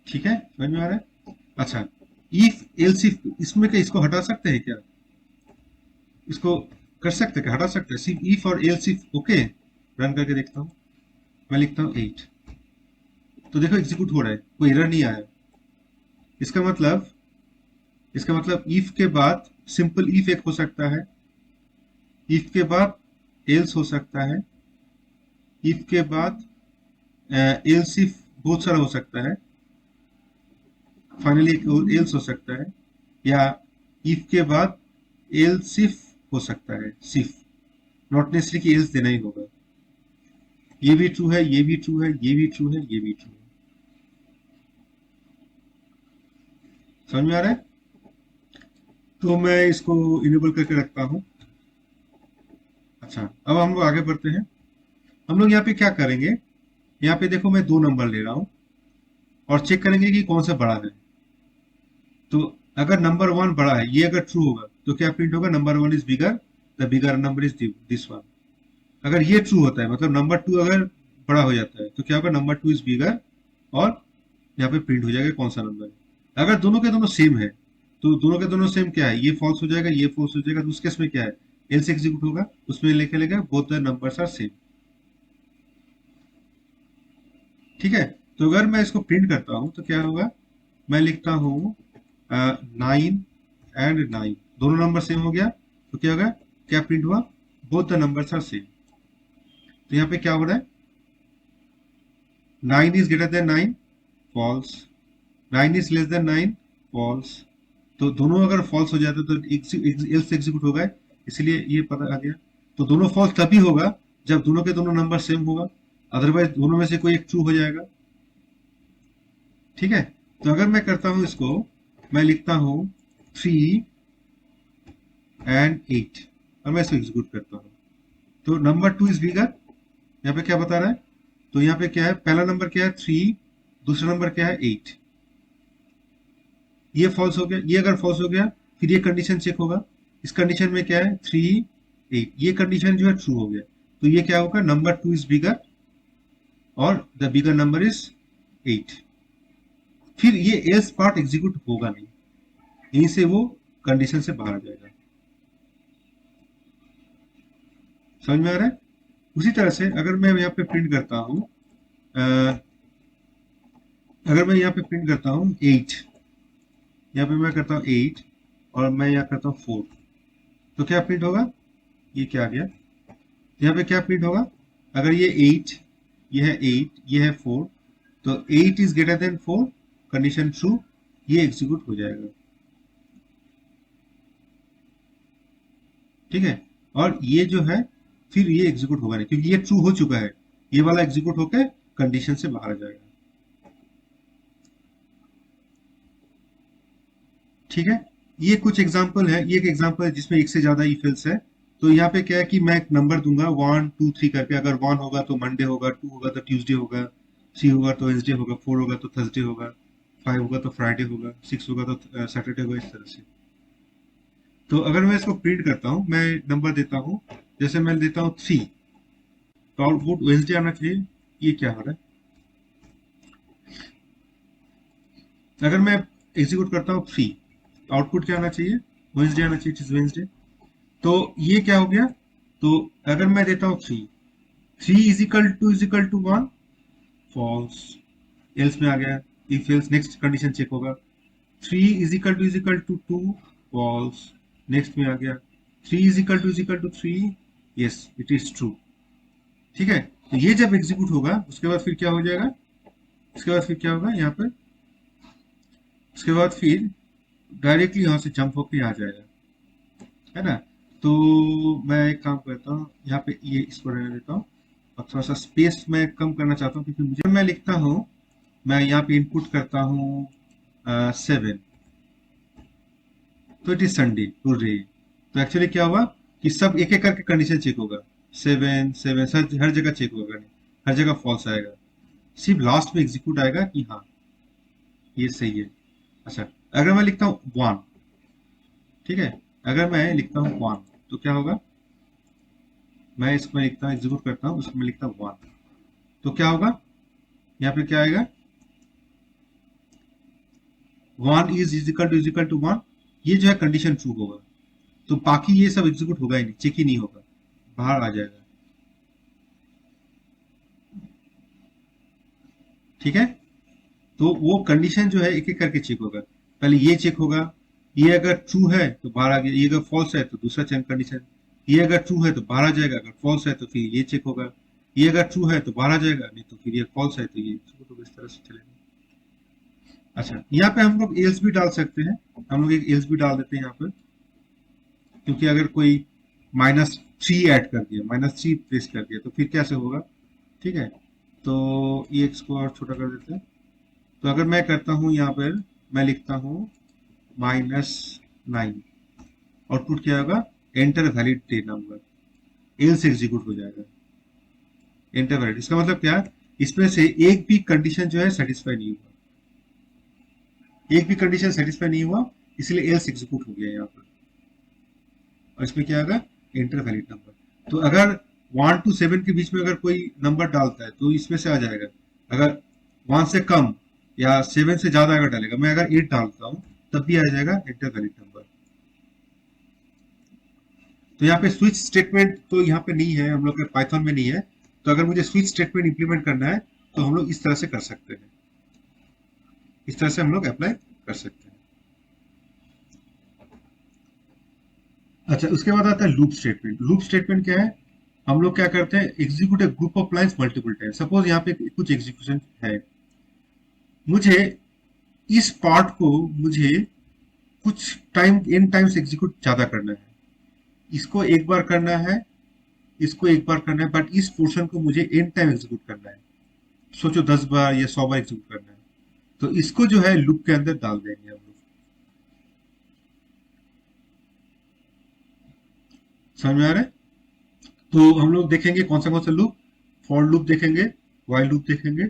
ठीक है, समझ में आ रहा है? अच्छा, इफ एल्स इफ, इसमें क्या इसको हटा सकते हैं क्या? इसको कर सकते हैं क्या, हटा सकते हैं? सिर्फ इफ और एल्स इफ। ओके, रन करके देखता हूं। मैं लिखता हूं 8, तो देखो एग्जीक्यूट हो रहा है, कोई एरर नहीं आया। इसका मतलब, इसका मतलब इफ के बाद सिंपल इफ एक हो सकता है, इफ के बाद एल्स हो सकता है, इफ के बाद एल्स इफ बहुत सारा हो सकता है, फाइनली एक एल्स हो सकता है, या इफ के बाद एल्स इफ हो सकता है सिर्फ, नॉट नेसेसरी कि एल्स देना ही होगा। ये भी ट्रू है, ये भी ट्रू है, ये भी ट्रू है, ये भी ट्रू है। समझ में आ रहा है? तो मैं इसको इनेबल करके रखता हूं। अच्छा, अब हम लोग आगे बढ़ते हैं। हम लोग यहाँ पे क्या करेंगे, यहाँ पे देखो मैं 2 नंबर ले रहा हूं और चेक करेंगे कि कौन सा बड़ा है। तो अगर नंबर 1 बड़ा है, ये अगर ट्रू होगा तो क्या प्रिंट होगा, number 1 is bigger, the bigger number is this one. अगर ये ट्रू होता है, मतलब नंबर 2 अगर बड़ा हो जाता है तो क्या होगा, नंबर 2 इज बिगर, और यहाँ पे प्रिंट हो जाएगा कौन सा नंबर है। अगर दोनों के दोनों सेम है तो दोनों के दोनों सेम क्या है, ये फॉल्स हो जाएगा, ये फॉल्स हो जाएगा, तो उस केस में क्या है, एल्स एग्जीक्यूट होगा, उसमें लिखे लेगा both the numbers are same. ठीक है, तो अगर मैं इसको प्रिंट करता हूं तो क्या होगा, मैं लिखता हूं 9 एंड 9, दोनों नंबर सेम हो गया, तो क्या होगा, क्या प्रिंट हुआ, both the numbers are same. तो यहाँ पे क्या हो रहा है, 9 is greater than 9, false, 9 is less than 9, false. तो दोनों अगर फॉल्स हो जाते तो एल्स एग्जीक्यूट होगा, इसलिए ये पता आ गया। तो दोनों फॉल्स तभी होगा जब दोनों के दोनों नंबर सेम होगा, अदरवाइज दोनों में से कोई एक ट्रू हो जाएगा। ठीक है, तो अगर मैं करता हूं इसको, मैं लिखता हूं 3 एंड 8 और मैं इसको एग्जीक्यूट करता हूं, तो नंबर 2 इज बिगर, यहाँ पे क्या बता रहा है, तो यहाँ पे क्या है, पहला नंबर क्या है 3, दूसरा नंबर क्या है 8, ये फॉल्स हो गया। ये अगर फॉल्स हो गया फिर ये कंडीशन चेक होगा, इस कंडीशन में क्या है 3 8, ये कंडीशन जो है ट्रू हो गया, तो ये क्या होगा, नंबर 2 इज बिगर और द बिगर नंबर इज 8। फिर ये एल्स पार्ट एग्जीक्यूट होगा नहीं, यहीं से वो कंडीशन से बाहर आ जाएगा। समझ में आ रहा है? उसी तरह से अगर मैं यहाँ पे प्रिंट करता हूं, अगर मैं यहाँ पे प्रिंट करता हूं 8, यहाँ पे मैं करता हूँ 8 और मैं यहाँ करता हूँ 4, तो क्या प्रिंट होगा, ये क्या आ गया, यहाँ पे क्या प्रिंट होगा, अगर ये 8, ये है 8, ये है 4, तो 8 is greater then 4, condition true, ये एग्जीक्यूट हो जाएगा। ठीक है, और ये जो है फिर ये एग्जीक्यूट होगा नहीं, क्योंकि ये ट्रू हो चुका है, ये वाला एग्जीक्यूट होकर कंडीशन से बाहर आ जाएगा। ठीक है, ये कुछ एग्जांपल है, ये एक एग्जांपल है जिसमें एक से ज्यादा इफ एल्स है। तो यहाँ पे क्या है कि मैं एक नंबर दूंगा 1 2 3 करके, अगर 1 होगा तो मंडे होगा, 2 होगा तो ट्यूसडे होगा, 3 होगा तो वेंसडे होगा, 4 होगा तो थर्सडे होगा, 5 होगा तो फ्राइडे होगा, 6 होगा तो सैटरडे होगा, इस तरह से। तो अगर मैं इसको प्रिंट करता हूँ, मैं नंबर देता हूँ, जैसे मैं देता हूँ 3, तो आउटपुट वेंसडे आना चाहिए, ये क्या हो रहा है, अगर मैं एग्जीक्यूट करता हूँ 3, आउटपुट क्या आना चाहिए, वेंसडे आना चाहिए, इट इज वेंसडे। तो ये क्या हो गया, तो अगर मैं देता हूँ 3, 3 is equal to 1, false, else में आ गया, if else next condition check होगा, 3 is equal to 2, false, next में आ गया, 3 is equal to 3, yes it is true. ठीक है, तो ये जब एग्जीक्यूट होगा उसके बाद फिर क्या हो जाएगा, उसके बाद फिर क्या होगा यहाँ पर, उसके बाद फिर डायरेक्टली यहाँ से जंप होकर आ जाएगा, है ना। तो मैं एक काम करता हूँ, यहाँ पे ये इसको रहने देता हूँ, और थोड़ा सा स्पेस मैं कम करना चाहता हूँ, क्योंकि मुझे, मैं लिखता हूँ, मैं यहाँ पे इनपुट करता हूँ 7, तो इट इज संडे टू रे। तो एक्चुअली क्या हुआ कि सब एक एक करके कंडीशन चेक होगा, 7 7 हर जगह चेक होगा, हर जगह फॉल्स आएगा, सिर्फ लास्ट में एग्जीक्यूट आएगा कि हाँ ये सही है। अच्छा, अगर मैं लिखता हूँ 1, ठीक है, अगर मैं लिखता हूँ 1 तो क्या होगा, मैं इसमें लिखता हूँ, एग्जीक्यूट करता हूँ, उसमें लिखता हूँ 1, तो क्या होगा, यहाँ पे क्या आएगा, 1 इज इक्वल टू 1, ये जो है कंडीशन ट्रू होगा, तो बाकी ये सब एग्जीक्यूट होगा ही नहीं, चेक ही नहीं होगा, बाहर आ जाएगा। ठीक है, तो वो कंडीशन जो है एक एक करके चेक होगा, पहले ये चेक होगा, ये अगर ट्रू है तो बाहर आ गया, ये अगर फॉल्स है तो दूसरा चेक कंडीशन, ये अगर ट्रू है तो बाहर आ जाएगा, अगर फॉल्स है तो फिर ये चेक होगा, ये अगर ट्रू है तो बाहर आ जाएगा, नहीं तो फिर ये फॉल्स है तो ये एग्जीक्यूट होगा, इस तरह से चलेगा। अच्छा, यहाँ पे हम लोग एल्स भी डाल सकते हैं, हम लोग एक एल्स भी डाल देते हैं यहाँ पर, क्योंकि अगर कोई -3 ऐड कर दिया, -3 प्लेस कर दिया तो फिर कैसे होगा। ठीक है, तो ये इसको और छोटा कर देते हैं, तो अगर मैं करता हूं यहाँ पर, मैं लिखता हूं -9, आउटपुट क्या होगा, enter valid day number, else execute हो जाएगा, एंटर वैलिड, इसका मतलब क्या, इसमें से एक भी कंडीशन जो है सेटिस्फाई नहीं हुआ, एक भी कंडीशन सेटिस्फाई नहीं हुआ, इसलिए एल्स एग्जीक्यूट हो गया यहाँ पर, और इसमें क्या आएगा, एंटर वैलिड नंबर। तो अगर 1 to 7 के बीच में अगर कोई नंबर डालता है तो इसमें से आ जाएगा, अगर 1 से कम या 7 से ज्यादा अगर डालेगा, मैं अगर 8 डालता हूं तब भी आ जाएगा एंटर वैलिड नंबर। तो यहाँ पे स्विच स्टेटमेंट तो यहाँ पे नहीं है, हम लोग के पाइथन में नहीं है, तो अगर मुझे स्विच स्टेटमेंट इंप्लीमेंट करना है तो हम लोग इस तरह से कर सकते हैं, इस तरह से हम लोग अप्लाई कर सकते हैं। अच्छा, उसके बाद आता है लूप स्टेटमेंट। लूप स्टेटमेंट क्या है, हम लोग क्या करते हैं, execute a group of lines multiple time. Suppose यहाँ पे कुछ एग्जीक्यूशन है, मुझे इस पार्ट को मुझे कुछ टाइम एन टाइम्स एग्जीक्यूट ज्यादा करना है, इसको एक बार करना है, इसको एक बार करना है, बट इस पोर्शन को मुझे एन टाइम एग्जीक्यूट करना है, सोचो 10 बार या 100 बार एग्जीक्यूट करना है, तो इसको जो है लूप के अंदर डाल देंगे हम लोग। समझ में आ रहा है, तो हम लोग देखेंगे कौन सा लूप, फॉर लूप देखेंगे, व्हाइल लूप देखेंगे,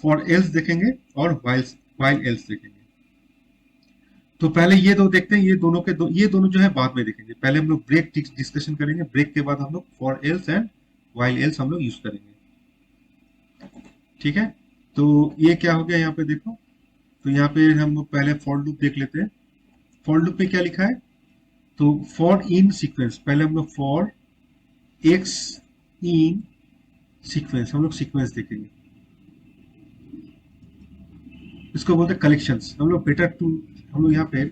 फॉर एल्स देखेंगे, और व्हाइल एल्स देखेंगे। तो पहले ये दो देखते हैं, ये दोनों जो है बाद में देखेंगे, पहले हम लोग ब्रेक डिस्कशन करेंगे, ब्रेक के बाद हम लोग for else and while else हम लोग यूज करेंगे। ठीक है, तो ये क्या हो गया यहाँ पे देखो, तो यहाँ पे हम लोग पहले फॉर लूप देख लेते हैं। फॉर लूप में क्या लिखा है, तो फॉर इन सीक्वेंस, पहले हम लोग फॉर एक्स इन सीक्वेंस, हम लोग सीक्वेंस देखेंगे, इसको बोलते हैं कलेक्शंस। हम लोग हम लोग यहाँ पे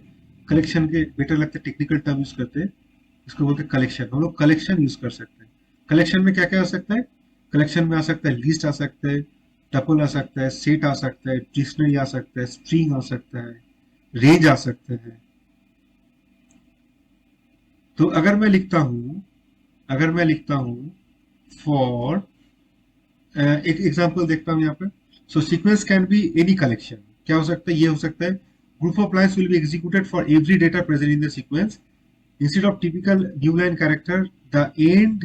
कलेक्शन के बेटर लगते टेक्निकल टर्म यूज करते हैं, इसको बोलते हैं कलेक्शन। हम लोग कलेक्शन यूज कर सकते हैं, कलेक्शन में क्या क्या आ सकता है, कलेक्शन में आ सकता है लिस्ट आ सकता है, टपल आ सकता है, सेट आ सकता है, डिक्शनरी आ सकता है, स्ट्रिंग आ सकता है, रेंज आ सकते हैं। तो अगर मैं लिखता हूं फॉर, एक एग्जांपल देखता हूं यहाँ पे, so sequence can be any collection, क्या हो सकता है, ये हो सकता है, group of lines will be executed for every data present in the sequence, instead of typical new line character the end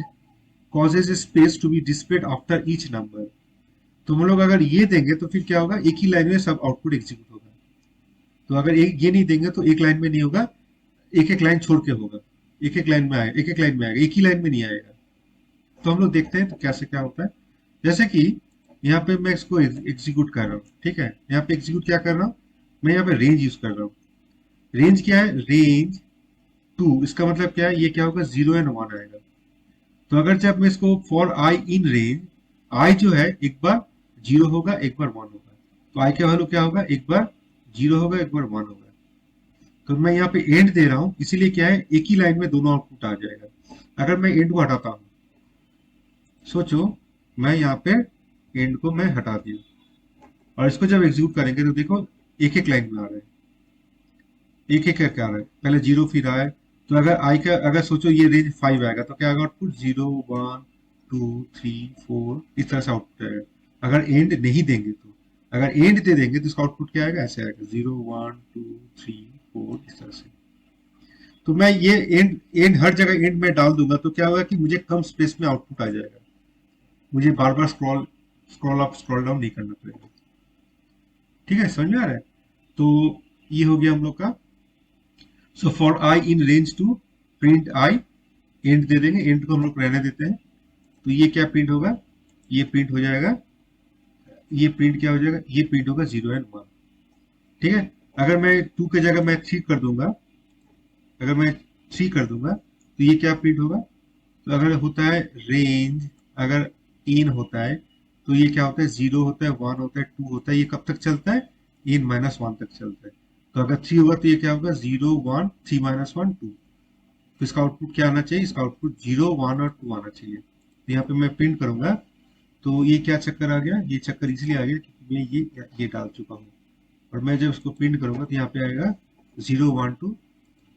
causes a space to be displayed after each number। तो हम लोग अगर ये देंगे तो फिर क्या होगा, एक ही लाइन में सब आउटपुट एग्जीक्यूट होगा, तो अगर ये नहीं देंगे तो एक लाइन में नहीं होगा, एक एक लाइन छोड़ के होगा, एक एक लाइन में आएगा, एक एक लाइन में आएगा, एक ही लाइन में नहीं आएगा। तो हम लोग देखते हैं तो कैसे क्या होता है, जैसे कि यहाँ पे मैं इसको एग्जीक्यूट कर रहा हूँ, ठीक है, यहाँ पे एग्जीक्यूट क्या कर रहा हूँ, मैं यहाँ पे रेंज यूज कर रहा हूँ। रेंज क्या है, रेंज 2, इसका मतलब क्या है, ये क्या होगा, 0 एंड 1 आएगा। तो अगर जब मैं इसको फॉर आई इन रेंज, आई जो है एक बार 0 होगा, एक बार 1 होगा, तो आई का वैल्यू क्या होगा, एक बार 0 होगा, एक बार 1 होगा। तो मैं यहाँ पे एंड दे रहा हूँ, इसीलिए क्या है, एक ही लाइन में दोनों आउटपुट आ जाएगा। अगर मैं एंड को हटाता हूँ, सोचो, मैं यहाँ पे एंड को मैं हटा दिया, और इसको जब एग्जीक्यूट करेंगे तो देखो एक एक लाइन में आ रहा है, एक एक करके आ रहा है, पहले 0 फिर आए। तो अगर आई का, अगर सोचो ये रेंज 5 आएगा तो क्या आएगा आउटपुट, 0 1 2 3 4, इस तरह से आउटपुट आएगा। अगर एंड नहीं देंगे तो, अगर एंड दे देंगे तो इसका आउटपुट क्या आएगा, ऐसे आएगा, 0 1 2 3 4, इस तरह से। तो मैं ये एंड एंड हर जगह एंड में डाल दूंगा तो क्या होगा कि मुझे कम स्पेस में आउटपुट आ जाएगा, मुझे बार बार scroll scroll up scroll down नहीं करना पड़ेगा। ठीक है, समझ में आ रहा है? तो ये हो गया हम लोग का। So for i in range to print i, and दे देंगे, एंड को हम लोग रहने देते हैं। तो ये क्या प्रिंट होगा, ये प्रिंट हो जाएगा, ये प्रिंट क्या हो जाएगा, ये प्रिंट होगा 0 एंड 1। ठीक है, अगर मैं 2 के जगह मैं 3 कर दूंगा, अगर मैं 3 कर दूंगा तो ये क्या प्रिंट होगा, तो अगर होता है रेंज, अगर इन होता है तो ये क्या होता है, 0 होता है, 1 होता है, 2 होता है, ये कब तक चलता है, इन माइनस 1 तक चलता है। तो अगर 3 होगा तो ये क्या होगा, 0 1 3 माइनस 1 2। तो इसका आउटपुट क्या आना चाहिए, इसका आउटपुट 0 1 और 2 आना चाहिए। तो यहाँ पे मैं प्रिंट करूंगा तो ये क्या चक्कर आ गया, ये चक्कर इसलिए आ गया क्योंकि मैं ये डाल चुका हूँ। और मैं जब उसको प्रिंट करूंगा तो यहाँ पे आएगा 0 1 2,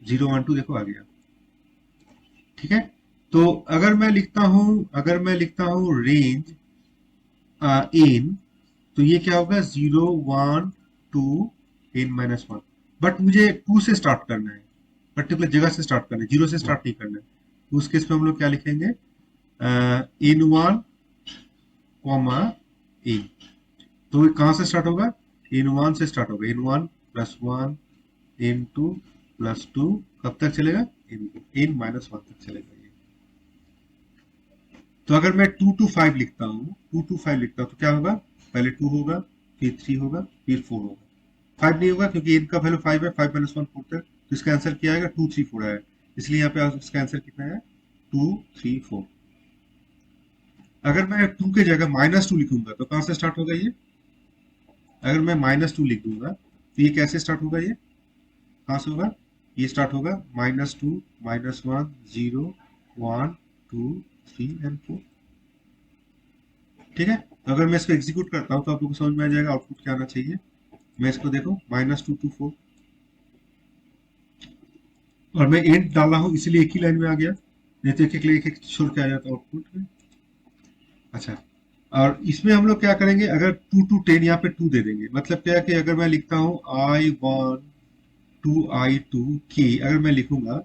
0 1 2 देखो आ गया। ठीक है, तो अगर मैं लिखता हूँ रेंज इन, तो ये क्या होगा, 0 1 2 n माइनस 1। बट मुझे 2 से स्टार्ट करना है, पर्टिकुलर जगह से स्टार्ट करना है, 0 से स्टार्ट नहीं करना है। तो उस केस में हम लोग क्या लिखेंगे, इन 1 कॉमा इन। तो कहां से स्टार्ट होगा, इन 1 से स्टार्ट होगा, इन 1 प्लस 1 इन 2 प्लस 2, कब तक चलेगा, इन माइनस 1 तक चलेगा ये। तो अगर मैं 2 to 5 लिखता हूँ, 2 to 5 लिखता हूँ तो क्या होगा, पहले 2 होगा, फिर 3 होगा, फिर 4 होगा। 5 नहीं होगा क्योंकि इनका वैल्यू 5 है, 5 माइनस 1 4 तक, तो इसका आंसर क्या आएगा, 2 3 4 है, इसलिए यहाँ पे इसका आंसर कितना है, 2 3 4। अगर मैं 2 के जगह माइनस 2 लिखूंगा तो कहां से स्टार्ट होगा ये, अगर मैं माइनस 2 लिख दूंगा तो ये कैसे स्टार्ट होगा, ये कहां से होगा, ये स्टार्ट होगा माइनस 2 माइनस 1 0 1 2 3 एंड 4। ठीक है, तो अगर मैं इसको एग्जीक्यूट करता हूं तो आप लोगों को समझ में आ जाएगा आउटपुट क्या आना चाहिए। मैं इसको देखो -2 to 4, और मैं एंड डाला हूं इसलिए एक ही लाइन में आ गया, नहीं तो एक एक छोड़ के आ जाता आउटपुट में। अच्छा, और इसमें हम लोग क्या करेंगे, अगर 2 to 10 यहाँ पे 2 दे देंगे, मतलब क्या है कि अगर मैं लिखता हूँ I1 to I2 k, अगर मैं लिखूंगा,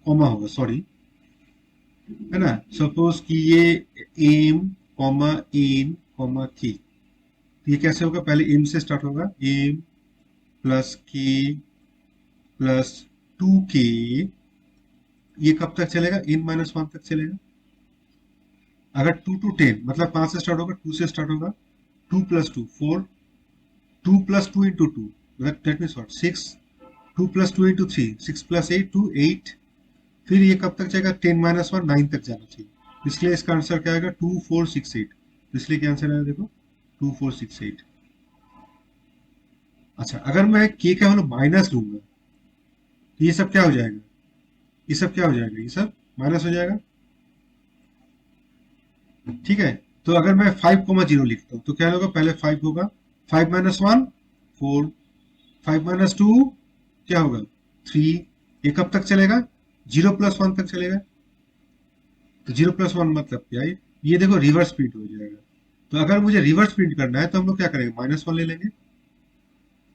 कॉमा होगा, सॉरी, है ना, सपोज कि ये एम कॉमा इन कॉमा के, तो ये कैसे होगा, पहले एम से स्टार्ट होगा, एम प्लस के प्लस 2k, ये कब तक चलेगा, इन माइनस 1 तक चलेगा। अगर 2 to 10 मतलब 5 से स्टार्ट होगा, 2 से स्टार्ट होगा, 2 प्लस 2 4, 2 प्लस 2 इंटू 2, मतलब that means what, 6, 2 plus 2 into 3 6 plus 8 2 8, फिर ये कब तक जाएगा, 10 माइनस 1 9 तक जाना चाहिए, इसलिए इसका आंसर क्या आएगा, 2 4 6 8। तो इसलिए क्या आंसर आएगा, देखो 2 4 6 8। अच्छा, अगर मैं k का वैल्यू माइनस लूंगा तो ये सब क्या हो जाएगा, ये सब क्या हो जाएगा, ये सब माइनस हो जाएगा। ठीक है, तो अगर मैं 5,0 लिखता हूँ तो क्या होगा, पहले 5 होगा, 5 माइनस 1 4, 5 माइनस 2 क्या होगा, 3, ये कब तक चलेगा, 0 प्लस 1 तक चलेगा। तो 0 प्लस 1 मतलब क्या है, ये देखो रिवर्स प्रिंट हो जाएगा। तो अगर मुझे रिवर्स प्रिंट करना है तो हम लोग क्या करेंगे, -1 ले लेंगे,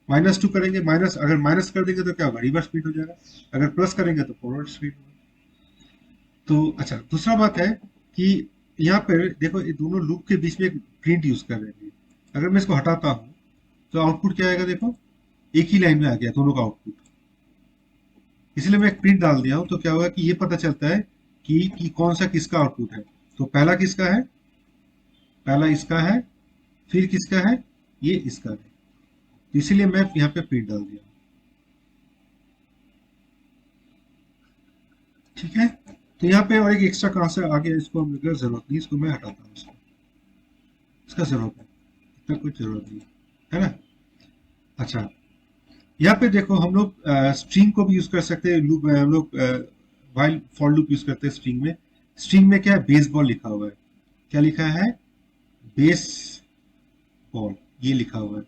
-2 करेंगे, माइनस, अगर माइनस कर देंगे तो क्या होगा, रिवर्स प्रिंट हो जाएगा, अगर प्लस करेंगे तो फॉरवर्ड प्रिंट होगा। तो अच्छा, दूसरा बात है कि यहाँ पर देखो ये दोनों लूप के बीच में एक प्रिंट यूज कर रहे हैं, अगर मैं इसको हटाता हूँ तो आउटपुट क्या आएगा, देखो एक ही लाइन में आ गया दोनों का आउटपुट, इसलिए मैं एक प्रिंट डाल दिया हूँ। तो क्या होगा कि ये पता चलता है कि कौन सा किसका आउटपुट है। तो पहला किसका है, पहला इसका है, फिर किसका है, ये इसका है, तो इसीलिए मैं यहाँ पे प्रिंट डाल दिया। ठीक है। तो यहाँ पे और एक एक्स्ट्रा कहाँ से आ गया, इसको हम लोग जरूरत नहीं, इसको मैं हटाता हूँ, इसका जरूरत है, इतना कुछ जरूरत नहीं है ना। अच्छा, यहाँ पे देखो हम लोग स्ट्रिंग को भी यूज कर सकते हैं, लूप हम लोग वाइल फॉर लूप यूज करते हैं स्ट्रिंग में। स्ट्रिंग में क्या है, बेसबॉल लिखा हुआ है, क्या लिखा है, बेस बॉल, ये लिखा हुआ है।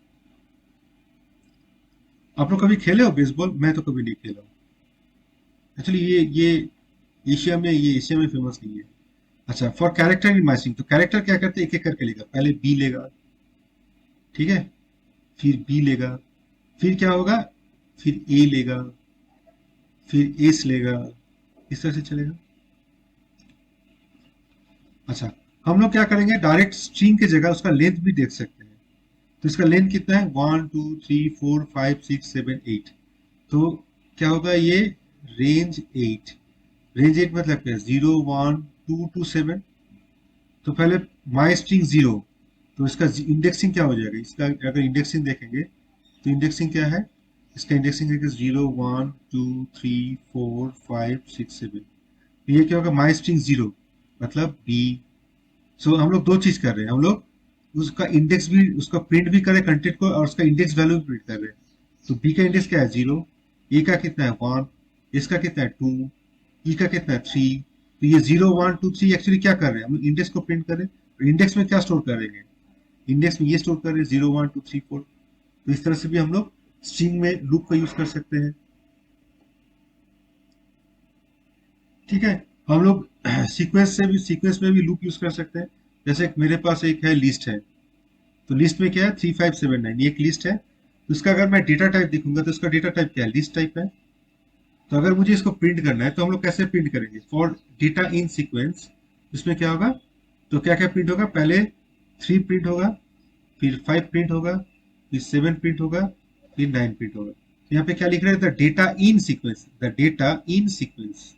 आप लोग कभी खेले हो बेसबॉल? मैं तो कभी नहीं खेला हूँ एक्चुअली। ये एशिया में फेमस नहीं है। अच्छा, फॉर कैरेक्टर इन मैचिंग, तो कैरेक्टर क्या करते हैं, एक एक करके लेगा, पहले बी लेगा, ठीक है, फिर बी लेगा, फिर क्या होगा, फिर ए लेगा, फिर एस लेगा, इस तरह से चलेगा। अच्छा, हम लोग क्या करेंगे, डायरेक्ट स्ट्रिंग की जगह उसका लेंथ भी देख सकते हैं। तो इसका लेंथ कितना है, 1 2 3 4 5 6 7 8। तो क्या होगा ये, रेंज 8। रेंज 8 मतलब क्या है, 0 1 2 2 7। तो पहले माई स्ट्रिंग 0, तो इसका इंडेक्सिंग क्या हो जाएगा, इसका अगर इंडेक्सिंग देखेंगे तो इंडेक्सिंग क्या है, इसका इंडेक्सिंग है 0 1 2 3 4 5 6 7। ये क्या होगा, माई स्ट्रिंग 0 मतलब बी। सो हम लोग दो चीज कर रहे हैं, हम लोग उसका इंडेक्स भी, उसका प्रिंट भी कर रहे हैं कंटेंट को, और उसका इंडेक्स वैल्यू भी प्रिंट कर रहे हैं। तो बी का इंडेक्स क्या है, 0, ए का कितना है 1, इसका कितना है 2, ई का कितना है 3। तो ये 0 1 2 3 एक्चुअली क्या कर रहे हैं, हम इंडेक्स को प्रिंट कर रहे हैं, और इंडेक्स में क्या स्टोर करेंगे, इंडेक्स में ये स्टोर कर रहे हैं 0 1 2 3 4। तो इस तरह से भी हम लोग स्ट्रिंग में लूप का यूज कर सकते हैं। ठीक है, हम लोग सीक्वेंस में भी लूप यूज कर सकते हैं। जैसे मेरे पास एक है, लिस्ट है, तो लिस्ट में क्या है, 3579, ये एक लिस्ट है। तो इसका अगर मैं डेटा टाइप देखूंगा, तो इसका डेटा टाइप क्या है, लिस्ट टाइप है। तो अगर मुझे इसको प्रिंट करना है, तो हम लोग कैसे प्रिंट करेंगे, फॉर डेटा इन सीक्वेंस, इसमें क्या होगा, तो क्या क्या प्रिंट होगा, पहले 3 प्रिंट होगा, फिर 5 प्रिंट होगा, फिर 7 प्रिंट होगा, फिर 9 प्रिंट होगा। तो यहाँ पे क्या लिख रहे हैं, the data in sequence, the data in sequence,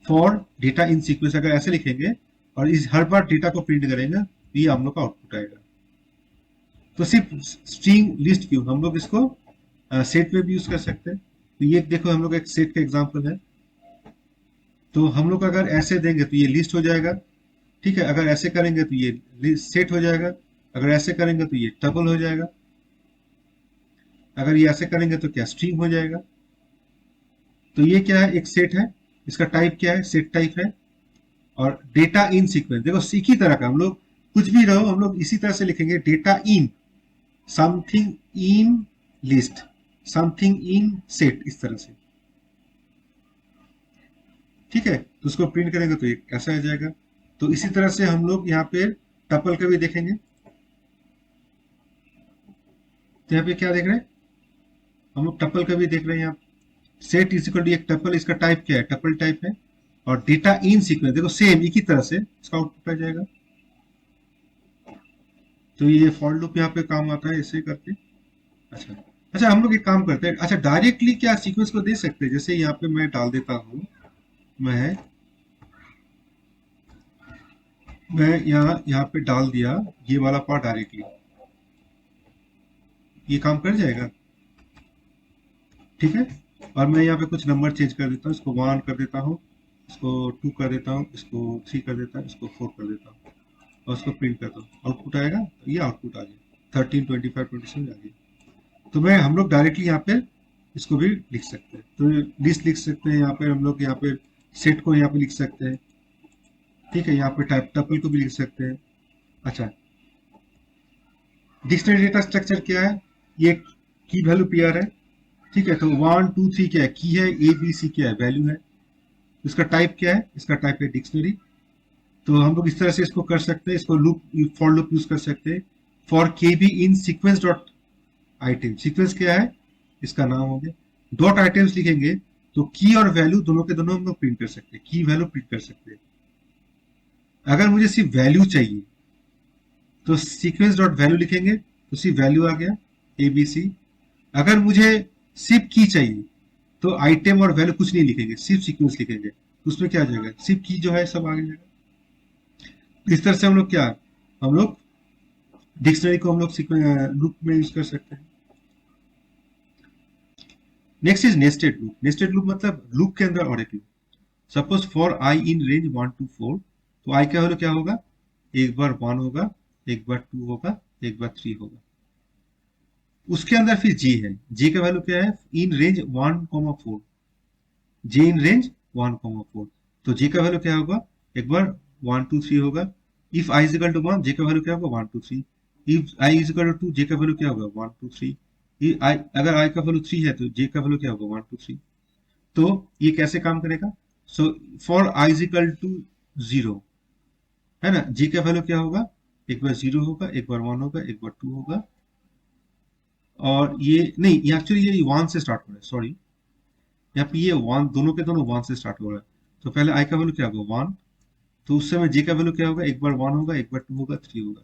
for data in sequence अगर ऐसे लिखेंगे, और इस हर बार डेटा को प्रिंट करेंगे, तो ये हम लोग का आउटपुट आएगा। तो सिर्फ स्ट्रिंग लिस्ट क्यों, हम लोग इसको सेट में भी यूज कर सकते हैं। तो ये देखो, हम लोग एक सेट का एग्जांपल है। तो हम लोग अगर ऐसे देंगे तो ये लिस्ट हो जाएगा, ठीक है, अगर ऐसे करेंगे तो ये सेट हो जाएगा, अगर ऐसे करेंगे तो ये टपल हो जाएगा, अगर ये ऐसे करेंगे तो क्या, स्ट्रिंग हो जाएगा। तो ये क्या है, एक सेट है, इसका टाइप क्या है, सेट टाइप है। और डेटा इन सीक्वेंस, देखो एक ही तरह का, हम लोग कुछ भी रहो, हम लोग इसी तरह से लिखेंगे, data in something, in list, something in set, इस तरह से। ठीक है, तो उसको प्रिंट करेंगे तो ये कैसा आ जाएगा। तो इसी तरह से हम लोग यहाँ पे टपल का भी देखेंगे। तो यहाँ पे क्या देख रहे हैं, हम लोग टपल का भी देख रहे हैं यहाँ। सेट इज इक्वल टू एक टपल, इसका टाइप क्या है, टपल टाइप है। और डेटा इन सीक्वेंस, देखो सेम एक ही तरह से इसका आउटपुट आ जाएगा। तो ये फॉर लूप यहाँ पे काम आता है ऐसे करके। अच्छा, अच्छा, हम लोग एक काम करते हैं, अच्छा डायरेक्टली क्या सीक्वेंस को दे सकते हैं, जैसे यहाँ पे मैं डाल देता हूँ, मैं यहाँ पे डाल दिया ये वाला पार्ट डायरेक्टली, ये काम कर जाएगा, ठीक है। और मैं यहाँ पे कुछ नंबर चेंज कर देता हूँ, इसको 1 कर देता हूँ, इसको 2 कर देता हूँ, इसको 3 कर देता हूँ, इसको 4 कर देता हूँ, और उसको प्रिंट करता हूँ, आउटपुट आएगा। तो ये आउटपुट आ गया 13 25 27 आ गया। तो मैं हम लोग डायरेक्टली यहाँ पे इसको भी लिख सकते हैं, तो लिस्ट लिख सकते हैं, यहाँ पे हम लोग यहाँ पे सेट को यहाँ पे लिख सकते हैं, ठीक है, यहाँ पे टाइप टपल को भी लिख सकते हैं। अच्छा, डिक्शनरी डेटा स्ट्रक्चर क्या है, ये की वैल्यू पेयर है, ठीक है। तो 1 2 3 क्या है, की है, ए बी सी क्या है, वैल्यू है। इसका टाइप क्या है, इसका टाइप है डिक्शनरी। तो हम लोग इस तरह से इसको कर सकते हैं, इसको लूप, फॉर लूप यूज कर सकते हैं। फॉर के be in sequence dot item, sequence क्या है, इसका नाम हो गया। डॉट आइटम्स लिखेंगे तो की और वैल्यू दोनों के दोनों हम लोग प्रिंट कर सकते हैं, की वैल्यू प्रिंट कर सकते हैं। अगर मुझे सिर्फ वैल्यू चाहिए तो सीक्वेंस डॉट वैल्यू लिखेंगे, तो सिर्फ वैल्यू आ गया, ए बी सी। अगर मुझे सिर्फ की चाहिए तो आइटम और वैल्यू कुछ नहीं लिखेंगे, सिर्फ सीक्वेंस लिखेंगे, तो उसमें क्या आ जाएगा, सिर्फ की जो है सब आ जाएगा। इस तरह से हम लोग क्या, हम लोग डिक्शनरी को हम लोग लूप में यूज कर सकते हैं। Next is nested loop. Nested loop मतलब लूप के अंदर और एक loop. Suppose for i in range 1 to 4, तो आई का वैल्यू क्या होगा, एक बार 1 होगा, एक बार 2 होगा, एक बार 3 होगा। उसके अंदर फिर जे है, जे का वैल्यू क्या है, in range 1, 4, J in range 1, 4, तो जे का वैल्यू क्या होगा, एक बार 1, 2, 3 होगा। इफ आई इजिकल टू 1, जे का वैल्यू क्या होगा, 1, 2, 3। इफ आई इजिकल टू 2, जे का वैल्यू क्या होगा, 1, 2, 3। अगर आई का वैल्यू 3 है तो जे का वैल्यू क्या होगा, 1, 2, 3। तो ये कैसे काम करेगा, so for i is equal to 0, है ना, जे का वैल्यू क्या होगा, एक बार 0 होगा, एक बार 1 होगा, एक बार 2 होगा। और ये नहीं, ये एक्चुअली ये 1 से स्टार्ट हो रहा है, सॉरी, यहाँ पे ये 1, दोनों के दोनों 1 से स्टार्ट हो रहा है। तो पहले आई का वैल्यू क्या होगा, 1, तो उस समय जे का वैल्यू क्या होगा, एक बार 1 होगा, एक बार 2 होगा, 3 होगा।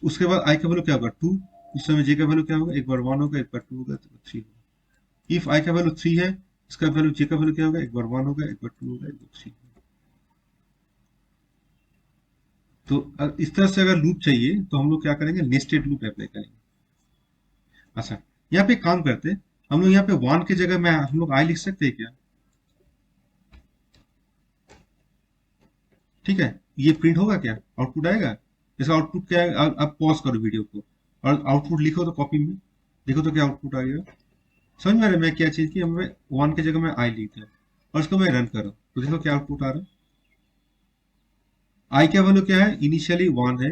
उसके बाद आई का वैल्यू क्या होगा, 2, उस समय जे का वैल्यू क्या होगा, एक बार 1 होगा, एक बार 2 होगा, 3 होगा। इफ आई का वैल्यू 3 है, इसका वैल्यू जे का वैल्यू क्या होगा, एक बार 1 होगा, एक बार 2 होगा, एक बार 3 होगा। तो इस तरह से अगर लूप चाहिए तो हम लोग क्या करेंगे, नेस्टेड लूप अप्लाई करेंगे। अच्छा, यहाँ पे एक काम करते हैं, हम लोग यहाँ पे 1 की जगह में हम लोग आई लिख सकते हैं क्या, ठीक है, ये प्रिंट होगा क्या, आउटपुट आएगा। इसका आउटपुट क्या है, आप पॉज करो वीडियो को और आउटपुट लिखो तो कॉपी में, देखो तो क्या आउटपुट आएगा। समझ में आ रहा है मैं क्या चीज की, हमें 1 की जगह में आई लिखता है और इसको मैं रन करो तो देखो क्या आउटपुट आ रहा है। आई का वैल्यू क्या है, इनिशियली 1 है,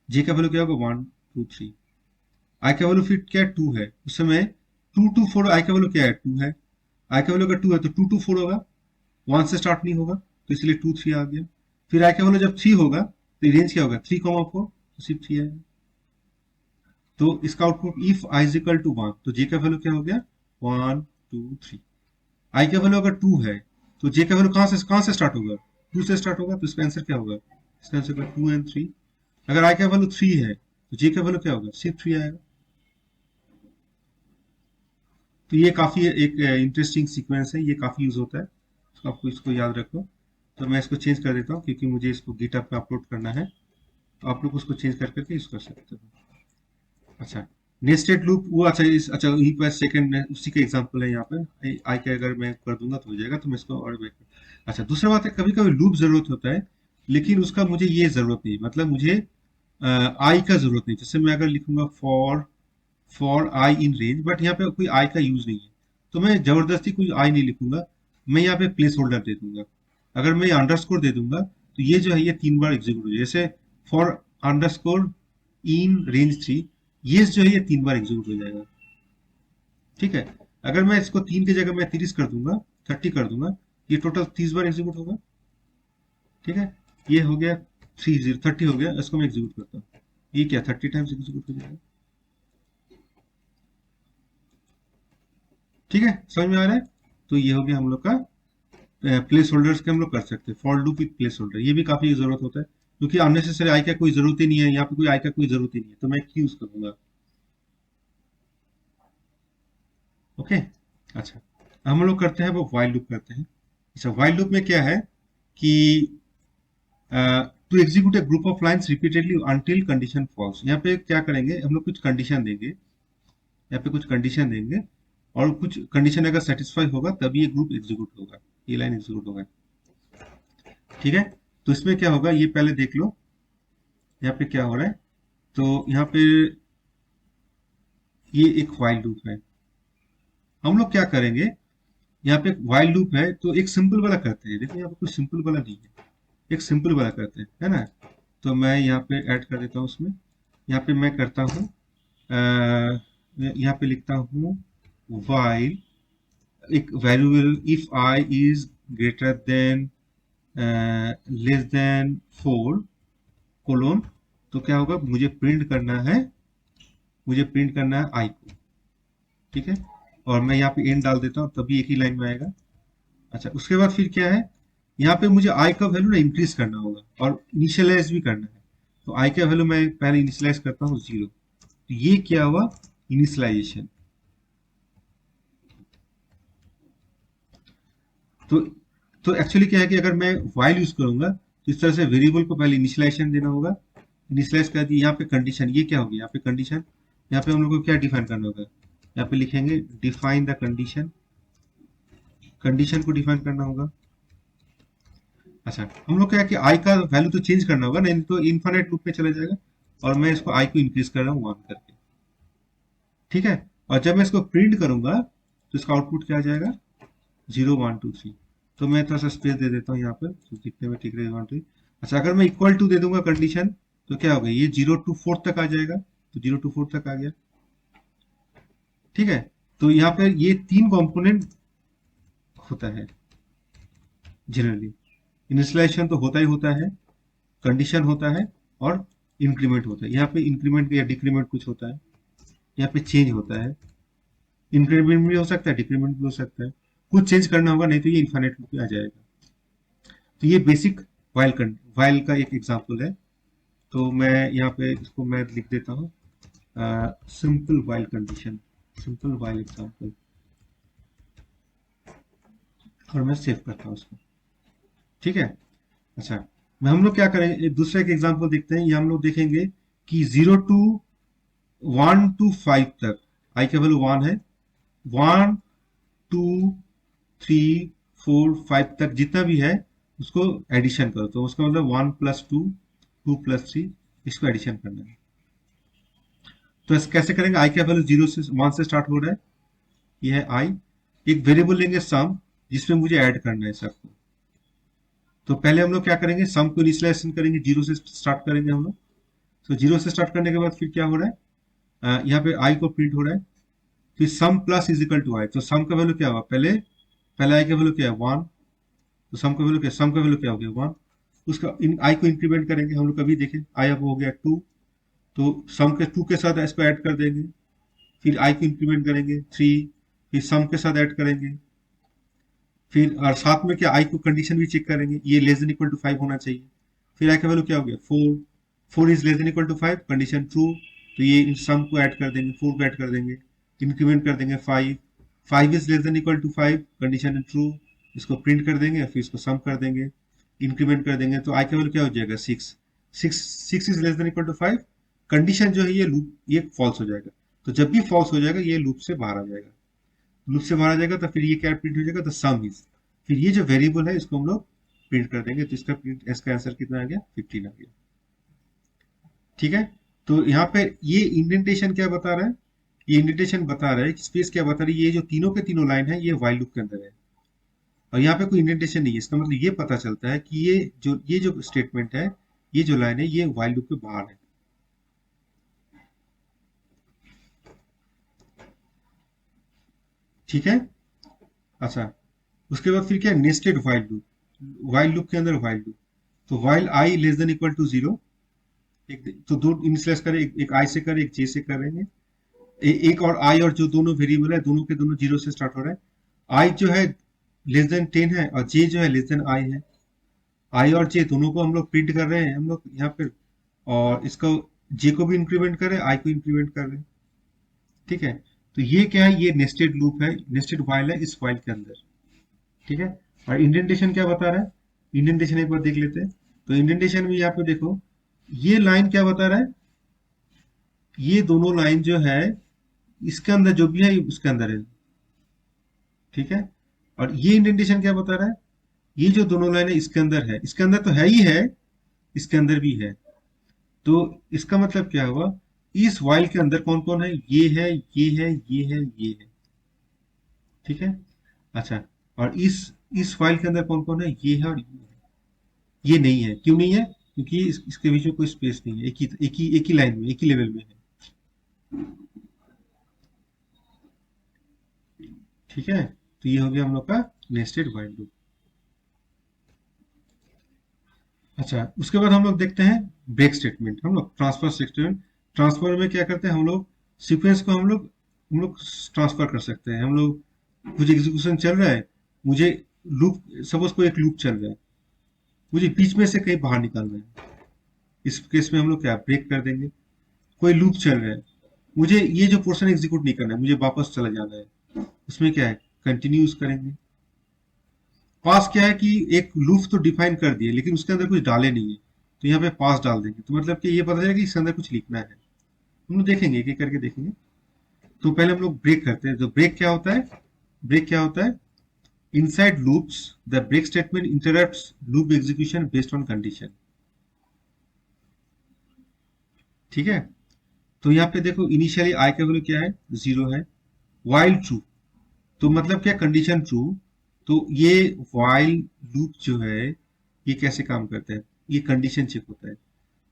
जे का वैल्यू क्या होगा, 1, 2, 3। आई का वैल्यू फिर क्या है, 2 है, उस समय 2, 2, 4, आई का वैल्यू क्या है, 2 है। आई का वैल्यू अगर 2 है तो 2, 2, 4 होगा, 1 से स्टार्ट नहीं होगा, तो इसलिए 2, 3 आ गया। फिर आई का वैल्यू जब 3 होगा तो रेंज क्या होगा, 3, 4, तो सिर्फ 3 आएगा। तो इसका output if i is equal to 1, तो जे का वैल्यू क्या हो गया, 1, 2, 3। आई का वैल्यू अगर 2 है तो जे का वैल्यू कहां से स्टार्ट होगा, 2 से स्टार्ट होगा, तो इसका आंसर क्या होगा, इसका आंसर होगा 2 and 3। अगर आई का वैल्यू 3 है तो जे का वैल्यू क्या होगा, सिर्फ 3 आएगा। तो ये काफी एक इंटरेस्टिंग सीक्वेंस है, ये काफी यूज होता है, तो आपको इसको याद रखो। तो मैं इसको चेंज कर देता हूँ क्योंकि मुझे इसको गिटहब पे अपलोड करना है, तो आप लोग उसको चेंज कर करके यूज कर सकते हो। अच्छा, नेस्टेड लूप वो, अच्छा अच्छा यही पर सेकंड उसी का एग्जांपल है यहाँ पे, आई का अगर मैं कर दूंगा तो हो जाएगा, तो मैं इसको और अच्छा, दूसरा बात है, कभी कभी लूप जरूरत होता है लेकिन उसका मुझे ये जरूरत नहीं, मतलब मुझे आई का जरूरत नहीं। जैसे मैं अगर लिखूंगा for i in range, but यहाँ पे कोई आई का यूज नहीं है, तो मैं जबरदस्ती कोई आई नहीं लिखूंगा, मैं यहाँ पे प्लेस होल्डर दे दूंगा। अगर मैं अंडरस्कोर दे दूंगा तो ये जो है ये 3 बार एग्जीक्यूट हो जाए, जैसे फॉर अंडरस्कोर इन रेंज 3, ये जो है ये 3 बार एग्जीक्यूट हो जाएगा, ठीक है। अगर मैं इसको 3 की जगह मैं 30 कर दूंगा, 30 कर दूंगा, ये टोटल 30 बार एग्जीक्यूट होगा, ठीक है। ये हो गया 30 हो गया, इसको मैं एग्जीक्यूट करता हूँ, ये क्या 30 टाइम्स एग्जीक्यूट हो जाएगा, ठीक है, समझ में आ रहा है। तो ये हो गया हम लोग का प्लेस होल्डर्स के हम लोग कर सकते हैं, for loop with place holder, ये भी काफी जरूरत होता है क्योंकि अननेसेसरी आई का कोई जरूरत ही नहीं है, यहाँ पे कोई आई का कोई जरूरत ही नहीं है, तो मैं यूज करूंगा। ओके, अच्छा, हम लोग करते हैं वो व्हाइल लूप करते हैं। अच्छा, व्हाइल लूप में क्या है कि to execute a group of lines repeatedly until condition false, यहाँ पे क्या करेंगे हम लोग, कुछ कंडीशन देंगे, यहाँ पे कुछ कंडीशन देंगे और कुछ कंडीशन अगर सेटिस्फाई होगा तभी ये ग्रुप एग्जीक्यूट होगा, ये लाइन एग्जीक्यूट होगा, ठीक है। तो इसमें क्या होगा ये पहले देख लो, यहाँ पे क्या हो रहा है, तो यहाँ पे ये एक व्हाइल लूप है। हम लोग क्या करेंगे, यहाँ पे व्हाइल लूप है तो एक सिंपल वाला करते हैं, देखो यहाँ पे कुछ सिंपल वाला नहीं है, एक सिंपल वाला करते हैं, है ना। तो मैं यहाँ पे ऐड कर देता हूँ उसमें, यहाँ पे मैं करता हूँ यहाँ पे लिखता हूँ व्हाइल एक variable if I is greater than less than 4 colon, तो क्या होगा, मुझे प्रिंट करना है आई को, ठीक है। और मैं यहाँ पे एंड डाल देता हूँ तभी एक ही लाइन में आएगा। अच्छा, उसके बाद फिर क्या है, यहाँ पे मुझे आई का वैल्यू ना इंक्रीज करना होगा और इनिशियलाइज भी करना है, तो आई का वैल्यू मैं पहले इनिशियलाइज करता हूँ 0, तो ये क्या हुआ, इनिशियलाइजेशन। तो तो एक्चुअली क्या है कि अगर मैं व्हाइल यूज करूंगा तो इस तरह से वेरिएबल को पहले इनिशियलाइजेशन देना होगा, इनिशियलाइज कर दिया, यहाँ पे कंडीशन, ये क्या होगी, यहाँ पे कंडीशन, यहाँ पे हम लोग को क्या डिफाइन करना होगा, यहाँ पे लिखेंगे डिफाइन द कंडीशन, कंडीशन को डिफाइन करना होगा, अच्छा, हम लोग क्या है कि आई का वैल्यू तो चेंज करना होगा, नहीं तो इन्फाइनाइट लूप में चला जाएगा। और मैं इसको आई को इंक्रीज कर रहा हूँ 1 करके। ठीक है, और जब मैं इसको प्रिंट करूंगा तो इसका आउटपुट क्या आ जाएगा, 0 1 2 3। तो मैं थोड़ा सा स्पेस दे देता हूँ यहाँ पर तो दिखने में ठीक रहेगा 1 2। अच्छा, अगर मैं इक्वल टू दे दूंगा कंडीशन, तो क्या होगा, ये 0 to 4 तक आ जाएगा, तो 0 to 4 तक आ गया। ठीक है, तो यहाँ पे ये 3 कंपोनेंट होता है जनरली। इनिशियलाइजेशन तो होता ही होता है, कंडीशन होता है, और इंक्रीमेंट होता है। यहाँ पे इंक्रीमेंट या डिक्रीमेंट कुछ होता है, यहाँ पे चेंज होता है। इंक्रीमेंट भी हो सकता है, डिक्रीमेंट भी हो सकता है। कुछ चेंज करना होगा, नहीं तो ये इन्फाइनाइट लूप पे आ जाएगा। तो ये बेसिक वाइल का एक एग्जांपल है। तो मैं यहाँ पे इसको मैं लिख देता हूँ, simple while condition, simple while example, और मैं सेव करता हूँ उसको। ठीक है, अच्छा, मैं हम लोग क्या करेंगे, एक दूसरे के एग्जांपल देखते हैं। ये हम लोग देखेंगे कि 0 to 1 to 5 तक आई का वैल्यू 1 है। 1 2 3 4 5 तक जितना भी है उसको एडिशन करो, तो उसका मतलब 1 + 2 2 + 3, इसको एडिशन करना है। तो ऐसे कैसे करेंगे, आई का वैल्यू 0 से 1 से स्टार्ट हो रहा है, ये है आई। एक वेरिएबल लेंगे सम, जिसमें मुझे ऐड करना है सबको। तो पहले हम लोग क्या करेंगे, सम को इनिशियलाइजेशन करेंगे, 0 से स्टार्ट करेंगे हम लोग। तो 0 से स्टार्ट करने के बाद फिर क्या हो रहा है, यहाँ पे आई को प्रिंट हो रहा है। फिर सम प्लस इज इक्वल टू आई, तो सम का वैल्यू क्या हुआ, पहले पहले आई का वैल्यू क्या है 1, तो सम का वैल्यू क्या हो गया 1। उसका इन आई को इंक्रीमेंट करेंगे हम लोग, कभी देखें आई अब हो गया 2, तो सम के 2 के साथ इसको ऐड कर देंगे। फिर आई को इंक्रीमेंट करेंगे 3, फिर सम के साथ ऐड करेंगे। फिर और साथ में क्या, आई को कंडीशन भी चेक करेंगे, ये लेस देन इक्वल टू 5 होना चाहिए। फिर आई का वैल्यू क्या हो गया 4, 4 is less than equal to 5, condition true. तो ये इन सम को ऐड कर देंगे, 4 को ऐड कर देंगे, इंक्रीमेंट कर देंगे 5, 5 is less than equal to 5, condition true. इसको प्रिंट कर देंगे, फिर इसको सम कर देंगे, इंक्रीमेंट कर देंगे, तो आई का वैल्यू क्या हो जाएगा 6। 6 is less than equal to 5, condition जो है ये लूप ये फॉल्स हो जाएगा। तो जब भी फॉल्स हो जाएगा ये लूप से बाहर आ जाएगा, लूप से बाहर आ जाएगा, तो फिर ये क्या प्रिंट हो जाएगा, द सम इज। फिर ये जो वेरिएबल है इसको हम लोग प्रिंट कर देंगे, तो इसका प्रिंट, इसका आंसर कितना आ गया 15 आ गया। ठीक है, तो यहाँ पे ये इंडेंटेशन क्या बता रहा है, ये इंडेंटेशन बता रहा है, स्पेस क्या बता रही है, ये जो तीनों के तीनों लाइन है ये व्हाइल लूप के अंदर है, और यहाँ पे कोई इंडेंटेशन नहीं है। इसका मतलब ये पता चलता है कि ये जो स्टेटमेंट है, ये जो लाइन है ये व्हाइल लूप के बाहर है। ठीक है, अच्छा, उसके बाद फिर क्या, nested while loop, while loop के अंदर व्हाइल लूप। तो while i less than equal to 0, तो दो इनिशियलाइज करें, एक आई से करें, एक जे से करेंगे। एक और आई, और जो दोनों वेरिएबल है दोनों के दोनों 0 से स्टार्ट हो रहा है। आई जो है लेस देन 10 है, और जे जो है लेस देन आई है। आई और जे दोनों को हम लोग प्रिंट कर रहे हैं हम लोग यहाँ पे, और इसको जे को भी इंक्रीमेंट कर रहे हैं, आई को इंक्रीमेंट कर रहे हैं। ठीक है, तो ये क्या है, ये नेस्टेड लूप है, नेस्टेड व्हाइल है इस व्हाइल के अंदर। ठीक है, और इंडेंटेशन क्या बता रहा है, इंडेंटेशन एक बार देख लेते हैं। तो इंडेंटेशन में यहाँ पे देखो, ये लाइन क्या बता रहा है, ये दोनों लाइन जो है इसके अंदर जो भी है उसके अंदर है। ठीक है, और ये इंडेंटेशन क्या बता रहा है, ये जो दोनों लाइन है इसके अंदर है, इसके अंदर तो है ही है, इसके अंदर भी है। तो इसका मतलब क्या हुआ, इस वाइल के अंदर कौन कौन है, ये है, ये है, ये है, ये है। ठीक है, अच्छा, और इस फाइल के अंदर कौन कौन है, ये है और ये नहीं है। क्यों नहीं है, क्योंकि इसके बीच में कोई स्पेस नहीं है, एक ही लाइन में, एक ही लेवल में है। ठीक है, तो ये हो गया हम लोग का नेस्टेड व्हाइल लूप। अच्छा, उसके बाद हम लोग देखते हैं ब्रेक स्टेटमेंट, हम लोग ट्रांसफर स्टेटमेंट। ट्रांसफर में क्या करते हैं हम लोग, सीक्वेंस को हम लोग ट्रांसफर कर सकते हैं। हम लोग कुछ एग्जीक्यूशन चल रहा है, मुझे लूप, सपोज कोई एक लूप चल रहा है, मुझे बीच में से कहीं बाहर निकालना है। इस केस में हम लोग क्या ब्रेक कर देंगे। कोई लूप चल रहा है, मुझे ये जो पोर्शन एग्जीक्यूट नहीं करना है, मुझे वापस चला जाना है, उसमें क्या है कंटिन्यूस करेंगे। पास क्या है कि एक लूप तो डिफाइन कर दिए, लेकिन उसके अंदर कुछ डाले नहीं है, तो यहाँ पे पास डाल देंगे, तो मतलब कि ये पता चलेगा कि इसके अंदर कुछ लिखना है। हम लोग देखेंगे, एक एक करके देखेंगे। तो पहले हम लोग ब्रेक करते हैं। तो ब्रेक क्या होता है, ब्रेक क्या होता है, inside loops the break statement interrupts loop execution based on condition. ठीक है, तो यहाँ पे देखो इनिशियली आई का वैल्यू क्या है, 0 है। वाइल ट्रू, तो मतलब क्या, कंडीशन ट्रू। तो ये वाइल लूप जो है ये कैसे काम करता है, ये कंडीशन चेक होता है।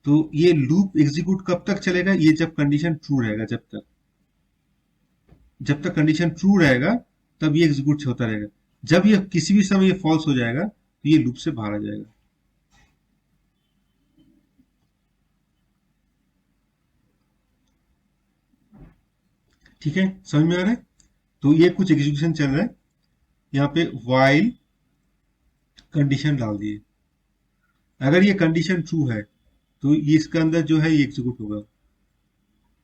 तो ये लूप एग्जीक्यूट कब तक चलेगा, ये जब कंडीशन ट्रू रहेगा, जब तक कंडीशन ट्रू रहेगा तब ये एग्जीक्यूट होता रहेगा। जब ये किसी भी समय ये फॉल्स हो जाएगा तो ये लूप से बाहर आ जाएगा। ठीक है, समझ में आ रहा है। तो ये कुछ एग्जीक्यूशन चल रहा है, यहाँ पे वाइल कंडीशन डाल दिए। अगर ये कंडीशन ट्रू है तो ये इसका अंदर जो है ये एग्जीक्यूट होगा।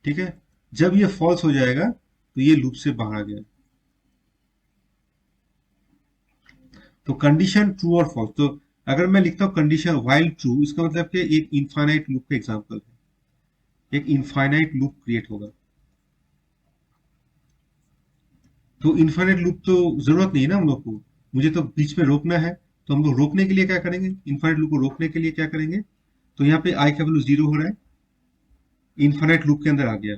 ठीक है, जब ये फॉल्स हो जाएगा तो ये लूप से बाहर आ गया। तो कंडीशन ट्रू और फॉल्स, तो अगर मैं लिखता हूं कंडीशन वाइल ट्रू, इसका मतलब कि एक इनफाइनाइट लूप का एग्जांपल है, एक इनफाइनाइट लूप क्रिएट होगा। तो इनफाइनाइट लूप तो जरूरत नहीं है ना हम लोग को, मुझे तो बीच में रोकना है। तो हम लोग रोकने के लिए क्या करेंगे, इनफाइनाइट लूप को रोकने के लिए क्या करेंगे, तो यहाँ पे आई का वैल्यू 0 हो रहा है, इनफाइनाइट लूप के अंदर आ गया,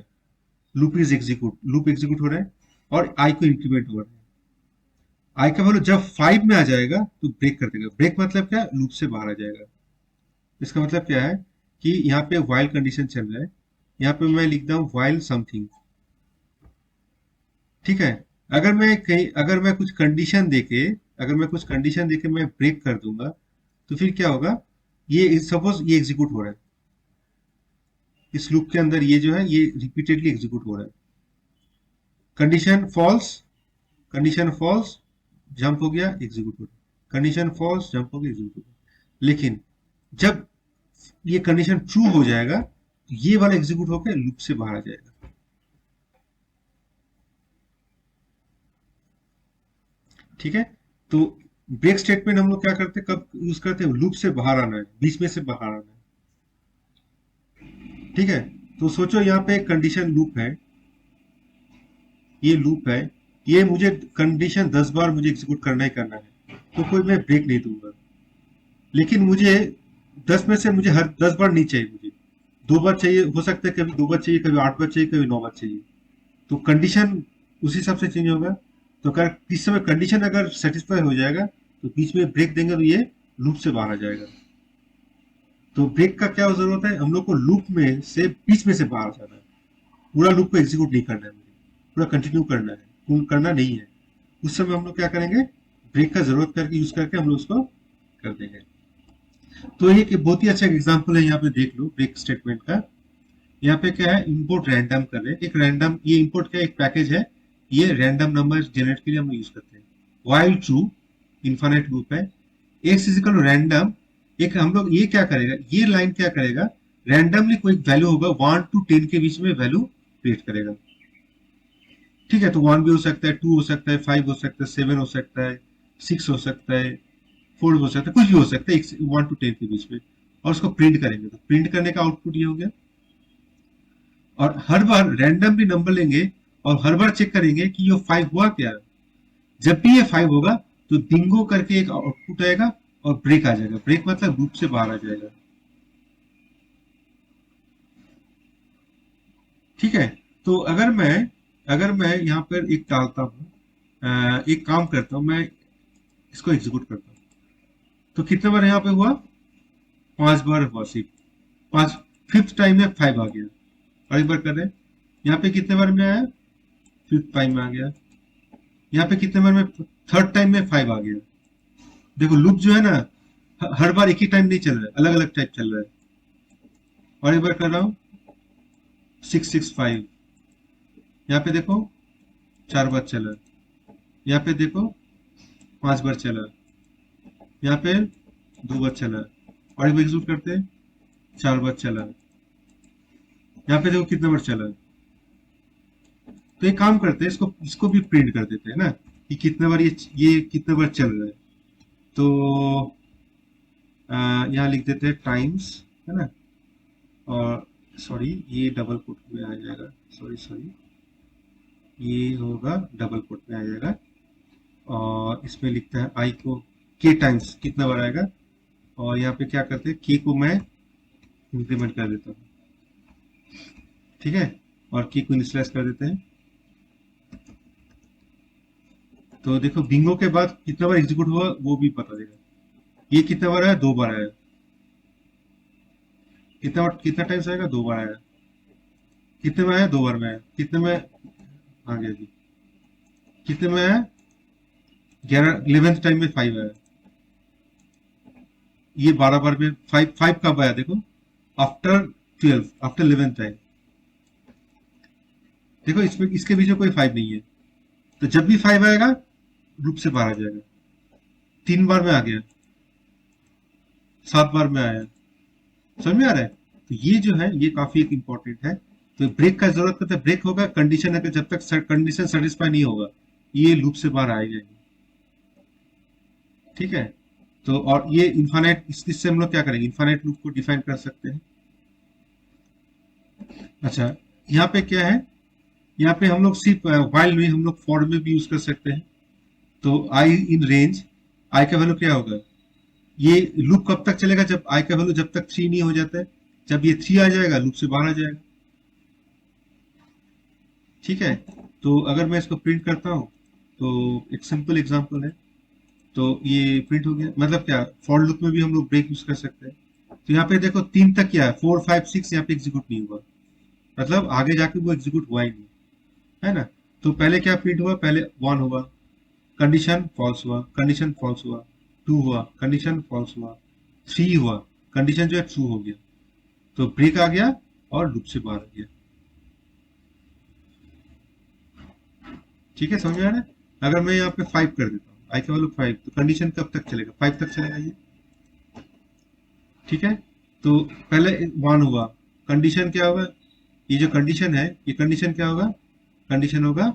लूप एग्जीक्यूट हो रहा है और आई को इंक्रीमेंट हो रहा है। आई का वैल्यू जब 5 में आ जाएगा तो ब्रेक कर देगा। ब्रेक मतलब क्या, लूप से बाहर आ जाएगा। इसका मतलब क्या है कि यहाँ पे वाइल कंडीशन चल रहा है, यहाँ पे मैं लिखता हूँ वाइल समथिंग। ठीक है, अगर मैं कुछ कंडीशन देके, मैं ब्रेक कर दूंगा तो फिर क्या होगा, ये सपोज ये एग्जीक्यूट हो रहा है, इस लूप के अंदर ये जो है ये रिपीटेडली एग्जीक्यूट हो रहा है। Condition false, condition false, jump हो गया, एग्जीक्यूट हो गया, कंडीशन फॉल्स, जंप हो गया, एग्जीक्यूट हो गया। लेकिन जब ये कंडीशन ट्रू हो जाएगा तो ये वाला एग्जीक्यूट होकर लूप से बाहर आ जाएगा। ठीक है, तो ब्रेक स्टेटमेंट हम लोग क्या करते हैं, कब यूज करते हैं, लूप से बाहर आना है, बीच में से बाहर आना है। ठीक है, तो सोचो यहाँ पे एक कंडीशन लूप है, ये लूप है, ये मुझे कंडीशन 10 बार मुझे एग्जीक्यूट करना ही करना है, तो कोई मैं ब्रेक नहीं दूंगा। लेकिन मुझे 10 में से मुझे हर 10 बार नहीं चाहिए, मुझे 2 बार चाहिए, हो सकता है कभी 2 बार चाहिए, कभी 8 बार चाहिए, कभी 9 बार चाहिए। तो कंडीशन उस हिसाब से चेंज होगा। तो अगर किस समय कंडीशन अगर सेटिस्फाई हो जाएगा तो बीच में ब्रेक देंगे तो ये लूप से बाहर आ जाएगा। तो ब्रेक का क्या जरूरत है, हम लोग को लूप में से बीच में से बाहर जाना है, पूरा लूप को एग्जीक्यूट नहीं करना है, मुझे पूरा कंटिन्यू करना है, करना नहीं है। उस समय हम लोग क्या करेंगे, ब्रेक का जरूरत करके यूज करके हम लोग उसको कर देंगे। तो एक बहुत ही अच्छा एग्जांपल है, यहाँ पे देख लो ब्रेक स्टेटमेंट का। यहाँ पे क्या है, इंपोर्ट रैंडम कर रहे हैं, एक रैंडम, ये इंपोर्ट का एक पैकेज है, ये रैंडम नंबर जनरेट के लिए हम यूज करते हैं। वाइल ट्रू, इन्फाइनाइट लूप है, x is equal to random. एक हम लोग ये क्या करेगा, ये लाइन क्या करेगा, रैंडमली कोई वैल्यू होगा 1 to 10 के बीच में वैल्यू क्रिएट करेगा। ठीक है, तो 1 भी हो सकता है, 2 हो सकता है, 5 हो सकता है, 7 हो सकता है, 6 हो सकता है, 4 हो सकता है, कुछ भी हो सकता है 1 to 10 के बीच में, और उसको प्रिंट करेंगे। तो प्रिंट करने का आउटपुट ये हो गया। और हर बार रैंडमली नंबर लेंगे और हर बार चेक करेंगे कि ये 5 हुआ क्या। जब भी ये 5 होगा तो बिंगो करके एक आउटपुट आएगा और ब्रेक आ जाएगा। ब्रेक मतलब लूप से बाहर आ जाएगा। ठीक है, तो अगर मैं यहाँ पर एक डालता हूँ, एक काम करता हूँ, मैं इसको एग्जीक्यूट करता हूँ, तो कितने बार यहाँ पे हुआ, 5 बार हुआ सिर्फ। पांच, फिफ्थ टाइम में 5 आ गया। और एक बार कर रहे हैं, यहाँ पे कितने बार में आया, फिफ्थ टाइम में आ गया। यहाँ पे कितने बार में, थर्ड टाइम में 5 आ गया। देखो लूप जो है ना, हर बार एक ही टाइम नहीं चल रहा है, अलग अलग टाइप चल रहा है। और एक बार कर रहा हूँ, 665, यहाँ पे देखो 4 बार चला, यहाँ पे देखो 5 बार चला, यहाँ पे 2 बार चला। और एक बार एग्जीक्यूट करते हैं, 4 बार चला, यहाँ पे देखो कितने बार चला। तो एक काम करते हैं, इसको इसको भी प्रिंट कर देते हैं ना, कि कितने बार ये कितने बार चल रहा है। तो यहाँ लिख देते हैं टाइम्स, है ना, और सॉरी ये डबल कोट में आ जाएगा, सॉरी ये होगा डबल कोट में आ जाएगा। और इसमें लिखता है आई को के टाइम्स कितना बार आएगा, और यहाँ पे क्या करते हैं के को मैं इंक्रीमेंट कर देता हूँ, ठीक है, और के को इनिशियलाइज कर देते हैं। तो देखो बिंगो के बाद कितना बार एग्जीक्यूट हुआ वो भी बता देगा। ये कितना बार आया, 2 बार आया। कितना टाइम्स आएगा, 2 बार आया। कितने में आया, 2 बार में आया। कितने में आ गया जी, कितने में आया, 11th टाइम में 5 आया। ये 12 बार में 5 कब आया देखो, आफ्टर 12, आफ्टर 11th टाइम। देखो इसमें इसके बीच में कोई 5 नहीं है, तो जब भी 5 आएगा लूप से बाहर आ जाएगा। 3 बार में आ गया, 7 बार में आया, समझ में आ रहा है। तो ये जो है ये काफी एक इंपॉर्टेंट है। तो ब्रेक का जरूरत पड़ता है, ब्रेक होगा कंडीशन है कि जब तक कंडीशन सेटिस्फाई नहीं होगा ये लूप से बाहर आएगा नहीं, ठीक है। तो और ये इनफाइनाइट, इससे हम लोग क्या करेंगे, इनफाइनाइट लूप को डिफाइन कर सकते हैं। अच्छा यहाँ पे क्या है, यहाँ पे हम लोग सिर्फ वाइल में हम लोग फॉर में भी यूज कर सकते हैं। तो आई इन रेंज, आई का वैल्यू क्या होगा, ये लूप कब तक चलेगा, जब आई का वैल्यू जब तक 3 नहीं हो जाता है। जब ये 3 आ जाएगा लूप से बाहर आ जाएगा, ठीक है। तो अगर मैं इसको प्रिंट करता हूं तो एक सिंपल एग्जांपल है, तो ये प्रिंट हो गया। मतलब क्या, फॉर लूप में भी हम लोग ब्रेक यूज कर सकते हैं। तो यहाँ पे देखो 3 तक क्या है, 4 5 6 यहाँ पे एग्जीक्यूट नहीं हुआ, मतलब आगे जाके वो एग्जीक्यूट हुआ ही नहीं, है ना। तो पहले क्या प्रिंट हुआ, पहले 1 हुआ, कंडीशन फॉल्स हुआ, कंडीशन फॉल्स हुआ, 2 हुआ, कंडीशन फॉल्स हुआ, 3 हुआ, कंडीशन जो है ट्रू हो गया, तो ब्रेक आ गया और लूप से बाहर आ गया, ठीक है, समझ में आ रहा है। अगर मैं यहाँ पे 5 कर देता हूँ, आई का वैल्यू 5, तो कंडीशन कब तक चलेगा, 5 तक चलेगा ये, ठीक है। तो पहले 1 हुआ, कंडीशन क्या होगा, ये जो कंडीशन है ये कंडीशन क्या होगा, कंडीशन होगा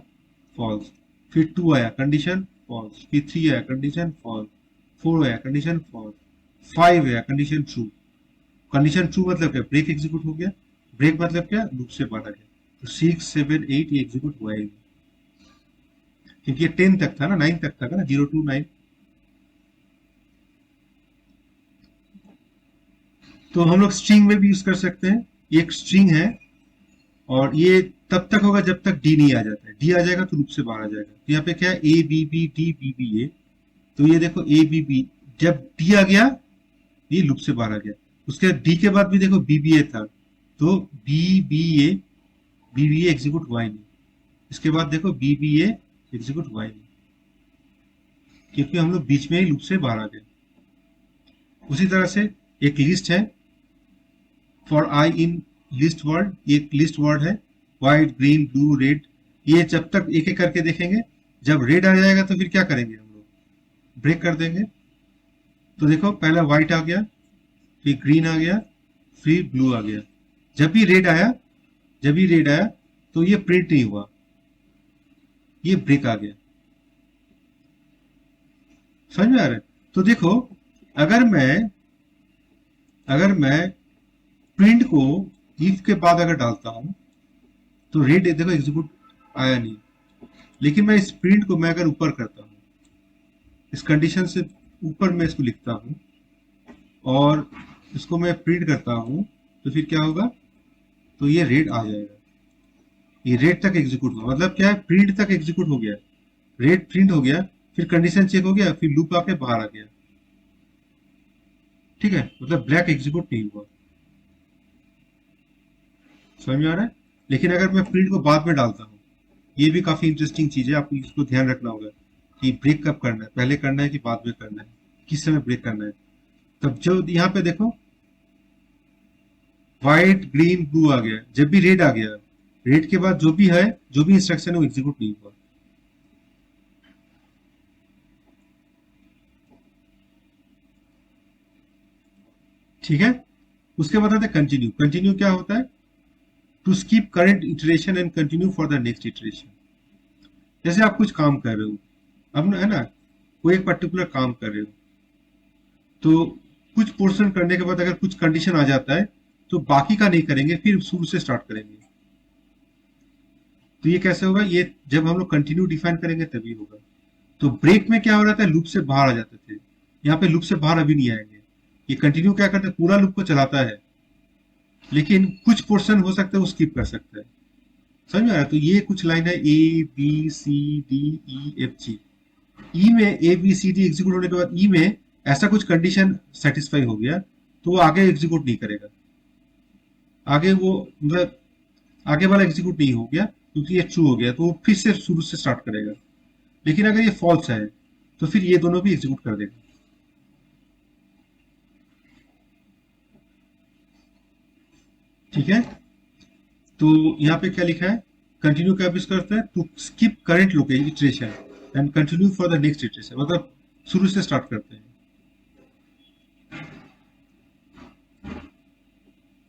फॉल्स। फिर 2 आया, कंडीशन फॉल्स। फिर 3 आया, कंडीशन फॉल्स। 4 आया, कंडीशन फॉल्स। 5 आया, कंडीशन ट्रू। कंडीशन ट्रू मतलब क्या, ब्रेक एग्जीक्यूट हो गया। ब्रेक मतलब क्या, लूप से बाहर आ गया। तो 6 7 8 ये एग्जीक्यूट हुआ है, क्योंकि ये 10 तक था ना, 9 तक था ना, 0 to 9। तो हम लोग स्ट्रिंग में भी यूज कर सकते हैं। ये एक स्ट्रिंग है और ये तब तक होगा जब तक डी नहीं आ जाता है। डी आ जाएगा तो लूप से बाहर आ जाएगा। तो यहाँ पे क्या है, A B B D B B A. तो ये देखो ए बी बी, जब डी आ गया ये लूप से बाहर आ गया। उसके बाद डी के बाद भी देखो बी बी ए था, तो बी बी ए एग्जीक्यूट हुआ ही नहीं। इसके बाद देखो बी बी ए एग्जीक्यूट हुआ ही नहीं, क्योंकि हम लोग बीच में ही लूप से बाहर आ गए। उसी तरह से एक लिस्ट है, for i in list word, ये एक लिस्ट वर्ड है, व्हाइट ग्रीन ब्लू रेड। ये जब तक एक एक करके देखेंगे, जब रेड आ जाएगा तो फिर क्या करेंगे हम लोग, ब्रेक कर देंगे। तो देखो पहला व्हाइट आ गया, फिर ग्रीन आ गया, फिर ब्लू आ गया। जब भी रेड आया, तो ये प्रिंट नहीं हुआ, ये ब्रेक आ गया, समझ में आ रहा है। तो देखो अगर मैं प्रिंट को इफ के बाद अगर डालता हूं तो रेड देखो एग्जीक्यूट आया नहीं। लेकिन मैं इस प्रिंट को मैं अगर ऊपर करता हूं, इस कंडीशन से ऊपर मैं इसको लिखता हूं और इसको मैं प्रिंट करता हूं, तो फिर क्या होगा, तो ये रेड आ जाएगा। ये रेड तक एग्जीक्यूट हुआ, मतलब क्या है, प्रिंट तक एग्जीक्यूट हो गया, रेड प्रिंट हो गया, फिर कंडीशन चेक हो गया, फिर लूप आके बाहर आ गया, ठीक है, मतलब ब्लैक एग्जीक्यूट नहीं हुआ, समझ में आ रहा है। लेकिन अगर मैं प्रिंट को बाद में डालता हूँ, ये भी काफी इंटरेस्टिंग चीज है, आपको इसको ध्यान रखना होगा कि ब्रेक कब करना है, पहले करना है कि बाद में करना है, किस समय ब्रेक करना है। तब जो यहाँ पे देखो व्हाइट ग्रीन ब्लू आ गया, जब भी रेड आ गया, रेड के बाद जो भी है, जो भी इंस्ट्रक्शन है वो एग्जीक्यूट नहीं हुआ। ठीक है, उसके बाद आता है कंटिन्यू। कंटिन्यू क्या होता है, to skip current iteration and continue for the next iteration. जैसे आप कुछ काम कर रहे हो, अब है ना, कोई एक पर्टिकुलर काम कर रहे हो, तो कुछ पोर्शन करने के बाद अगर कुछ कंडीशन आ जाता है तो बाकी का नहीं करेंगे, फिर शुरू से स्टार्ट करेंगे। तो ये कैसे होगा, ये जब हम लोग कंटिन्यू डिफाइन करेंगे तभी होगा। तो ब्रेक में क्या हो रहा था, लूप से बाहर आ जाते थे। यहाँ पे लूप से बाहर अभी नहीं आएंगे। ये कंटिन्यू क्या करता है, पूरा लूप को चलाता है, लेकिन कुछ पोर्शन हो सकता है वो स्किप कर सकता है। समझ में आ रहा है? तो ये कुछ लाइन है A B C D E F G. E में A B C D execute होने के बाद ई में ऐसा कुछ कंडीशन सेटिस्फाई हो गया तो वो आगे एग्जीक्यूट नहीं करेगा। आगे वो मतलब आगे वाला एग्जीक्यूट नहीं हो गया क्योंकि ये ट्रू हो गया, तो वो फिर से शुरू से स्टार्ट करेगा। लेकिन अगर ये फॉल्स है तो फिर ये दोनों भी एग्जीक्यूट कर देगा। ठीक है, तो यहाँ पे क्या लिखा है, कंटिन्यू का यूज करते हैं to skip current location iteration and continue for the next iteration, मतलब शुरू से स्टार्ट करते हैं।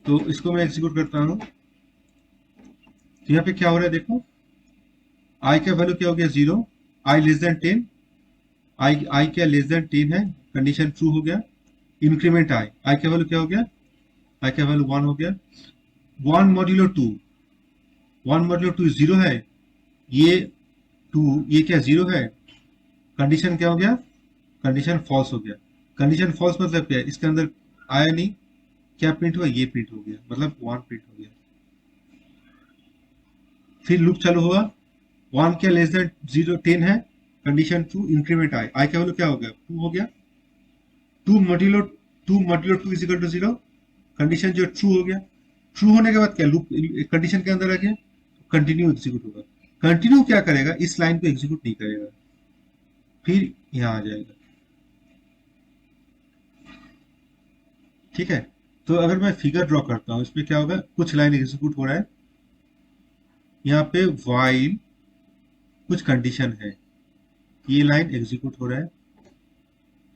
तो इसको मैं एग्जीक्यूट करता हूँ। तो यहाँ पे क्या हो रहा है देखो, आई का वैल्यू क्या हो गया 0, आई लेस देन 10, आई क्या लेस देन 10 है, कंडीशन ट्रू हो गया। इंक्रीमेंट आई का वैल्यू क्या हो गया, आई का वैल्यू 1 हो गया। 1 मॉड्यूलो 2, 1 मॉड्यूलो 2 0 है, ये 2 ये क्या 0 है, कंडीशन क्या हो गया, कंडीशन फॉल्स हो गया। कंडीशन फॉल्स मतलब क्या है, इसके अंदर आया नहीं, क्या प्रिंट हुआ, ये प्रिंट हो गया, मतलब 1 प्रिंट हो गया। फिर लूप चालू हुआ, 1 क्या लेस देन 0 10 है, कंडीशन ट्रू, इंक्रीमेंट आई का वैल्यू क्या हो गया 2 हो गया। 2 modulo 2 is equal to 0, condition जो ट्रू हो गया। ट्रू होने के बाद क्या लूप कंडीशन के अंदर आ गया, कंटिन्यू एग्जीक्यूट होगा। कंटिन्यू क्या करेगा, इस लाइन को एग्जीक्यूट नहीं करेगा, फिर यहां आ जाएगा। ठीक है, तो अगर मैं फिगर ड्रॉ करता हूं, इसमें क्या होगा, कुछ लाइन एग्जीक्यूट हो रहा है, यहाँ पे वाइल कुछ कंडीशन है, ये लाइन एग्जीक्यूट हो रहा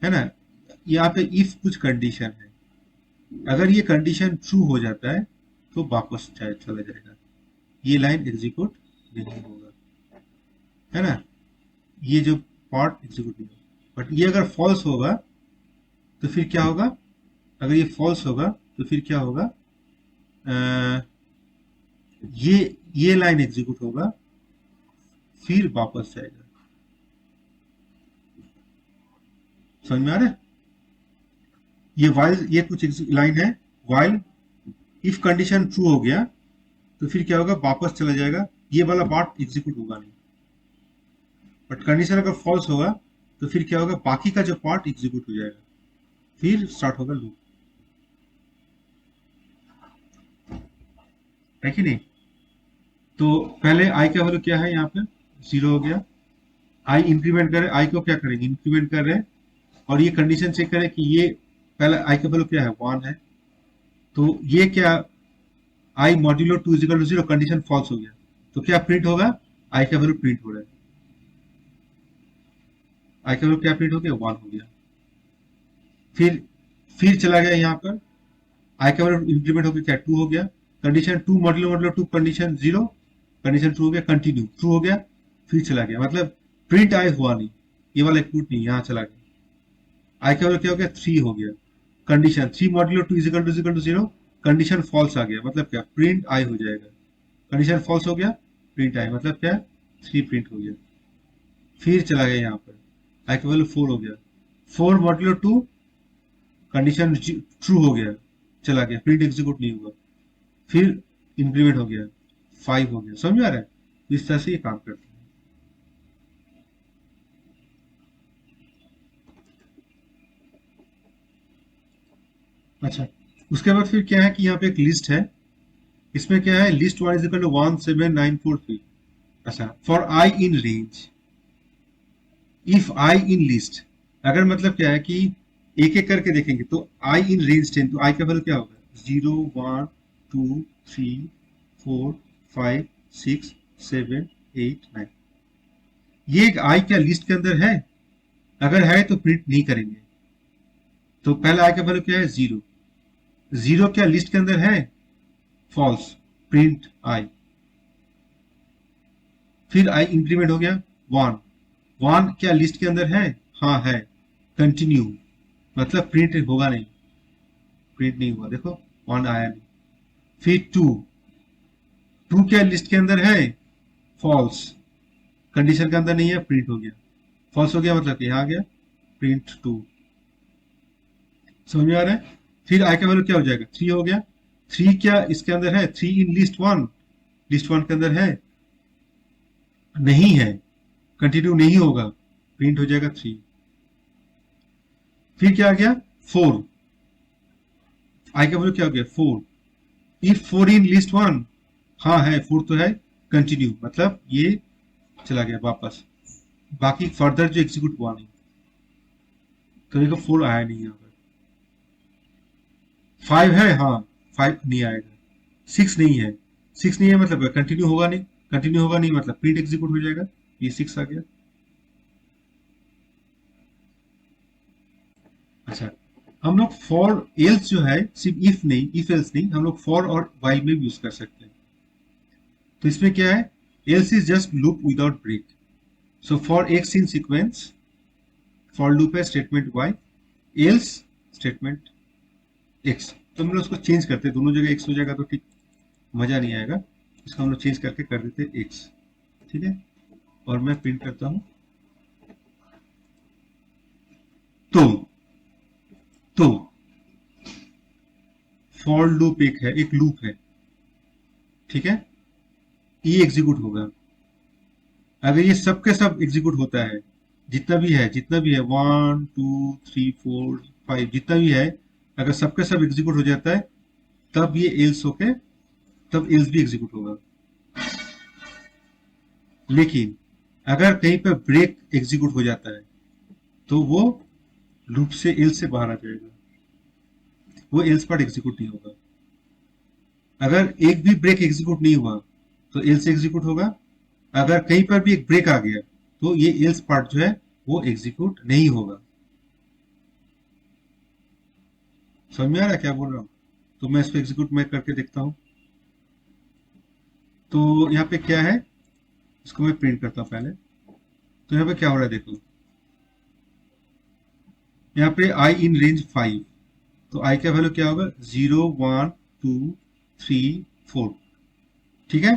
है ना। यहाँ पे इफ कुछ कंडीशन है, अगर ये कंडीशन ट्रू हो जाता है तो वापस चला जाएगा, ये लाइन एग्जीक्यूट नहीं होगा, है ना, ये जो पार्ट एग्जीक्यूट नहीं होगा। बट ये अगर फॉल्स होगा तो फिर क्या होगा, अगर ये फॉल्स होगा तो फिर क्या होगा, अ, ये लाइन एग्जीक्यूट होगा, फिर वापस जाएगा। समझ में आ रहा है, ये वाइल ये कुछ लाइन है, वाइल इफ कंडीशन ट्रू हो गया तो फिर क्या होगा, वापस चला जाएगा, ये वाला पार्ट एग्जीक्यूट होगा नहीं। बट कंडीशन अगर फॉल्स होगा तो फिर क्या होगा, बाकी का जो पार्ट एग्जीक्यूट हो जाएगा, फिर स्टार्ट होगा लूप, है कि नहीं। तो पहले आई का वैल्यू क्या है, यहाँ पे 0 हो गया। आई इंक्रीमेंट करें, आई को क्या करेंगे, इंक्रीमेंट कर रहे हैं, और ये कंडीशन चेक करें कि ये पहले आई का वैल्यू क्या है 1 है, तो ये क्या I modulo 2 is equal to 0, condition false हो गया, तो क्या प्रिंट होगा, आई का वैल्यू प्रिंट हो रहा है, आई का वैल्यू क्या प्रिंट हो गया 1 हो गया। फिर चला गया यहाँ पर, आई का वैल्यू इंक्रीमेंट हो गया, क्या 2 हो गया, condition 2 modulo 2 condition 0, condition true हो गया, कंटिन्यू ट्रू हो गया, फिर चला गया, मतलब प्रिंट आई हुआ नहीं, ये वाला एग्जीक्यूट नहीं, यहाँ चला गया। आई का वैल्यू क्या हो गया 3 हो गया, condition 3 modulo 2 is equal to 0, condition false आ गया, मतलब क्या प्रिंट आई हो जाएगा, कंडीशन फॉल्स हो गया, प्रिंट आई, मतलब क्या 3 प्रिंट हो गया। फिर चला गया यहाँ पर, आई का वैल्यू 4 हो गया, 4 मॉड्यूलो 2 कंडीशन ट्रू हो गया, चला गया, प्रिंट एग्जीक्यूट नहीं हुआ, फिर इंक्रीमेंट हो गया 5 हो गया। समझ आ रहा है, तो इस तरह से ये काम करता है। अच्छा, उसके बाद फिर क्या है कि यहाँ पे एक लिस्ट है, इसमें क्या है, लिस्ट 1 इज इक्वल टू 17943। अच्छा, for i in range, if i in list, अगर मतलब क्या है कि एक एक करके देखेंगे, तो आई इन रेंज 10, तो आई का वैल्यू क्या होगा 0 1 2 3 4 5 6 7 8 9, ये आई क्या लिस्ट के अंदर है, अगर है तो प्रिंट नहीं करेंगे। तो पहला आई का वैल्यू क्या है 0, 0 क्या लिस्ट के अंदर है, फॉल्स, प्रिंट आई। फिर आई इंक्रीमेंट हो गया 1, 1 क्या लिस्ट के अंदर है, हाँ है, कंटिन्यू, मतलब प्रिंट होगा नहीं, प्रिंट नहीं हुआ, देखो 1 आया नहीं। फिर 2, 2 क्या लिस्ट के अंदर है, फॉल्स, कंडीशन के अंदर नहीं है, प्रिंट हो गया। फॉल्स हो गया मतलब कि यहाँ आ गया प्रिंट 2। समझ में आ रहा है? फिर आई का वैल्यू क्या हो जाएगा, 3 हो गया। 3 क्या इसके अंदर है, 3 इन लिस्ट 1, लिस्ट 1 के अंदर है नहीं है, कंटिन्यू नहीं होगा, प्रिंट हो जाएगा 3। फिर क्या आ गया 4, आई का वैल्यू क्या हो गया 4। इफ 4 इन लिस्ट 1, हाँ है 4 तो है, कंटिन्यू मतलब ये चला गया वापस, बाकी फर्दर जो एग्जीक्यूट हुआ नहीं, तो देखो 4 आया नहीं यहाँ पर। 5 है, हाँ 5 नहीं आएगा। 6 नहीं है, 6 नहीं है मतलब कंटिन्यू होगा नहीं, कंटिन्यू होगा नहीं मतलब प्रिंट एग्जीक्यूट हो जाएगा, ये 6 आ गया। अच्छा, हम लोग फॉर एल्स जो है सिर्फ इफ नहीं, इफ एल्स नहीं, हम लोग फॉर और वाइल में भी यूज कर सकते हैं। तो इसमें क्या है, else is just loop without break. So for x in sequence, for loop है statement y, else statement x. तो हम लोग उसको चेंज करते हैं, दोनों जगह एक्स हो जाएगा तो ठीक मजा नहीं आएगा, इसको हम लोग चेंज करके कर देते एक्स। ठीक है, और मैं प्रिंट करता हूं। तो तो फॉर लूप एक लूप है, ठीक है, ये एग्जीक्यूट होगा। अगर ये सब के सब एग्जीक्यूट होता है, जितना भी है 1 2 3 4 5 जितना भी है, अगर सबके सब एग्जीक्यूट हो जाता है, तब ये एल्स होके, तब एल्स भी एग्जीक्यूट होगा। लेकिन अगर कहीं पर ब्रेक एग्जीक्यूट हो जाता है, तो वो लूप से एल्स से बाहर आ जाएगा, वो एल्स पार्ट एग्जीक्यूट नहीं होगा। अगर एक भी ब्रेक एग्जीक्यूट नहीं हुआ तो एल्स एग्जीक्यूट होगा। अगर कहीं पर भी एक ब्रेक आ गया तो ये एल्स पार्ट जो है वो एग्जीक्यूट नहीं होगा। समझ में आ रहा है क्या बोल रहा हूं? तो मैं इसको एग्जीक्यूट मैं करके देखता हूं। तो यहाँ पे क्या है, इसको मैं प्रिंट करता हूं पहले। तो यहाँ पे क्या हो रहा है देखो, यहाँ पे आई इन रेंज 5, तो आई का वैल्यू क्या होगा 0 1 2 3 4। ठीक है,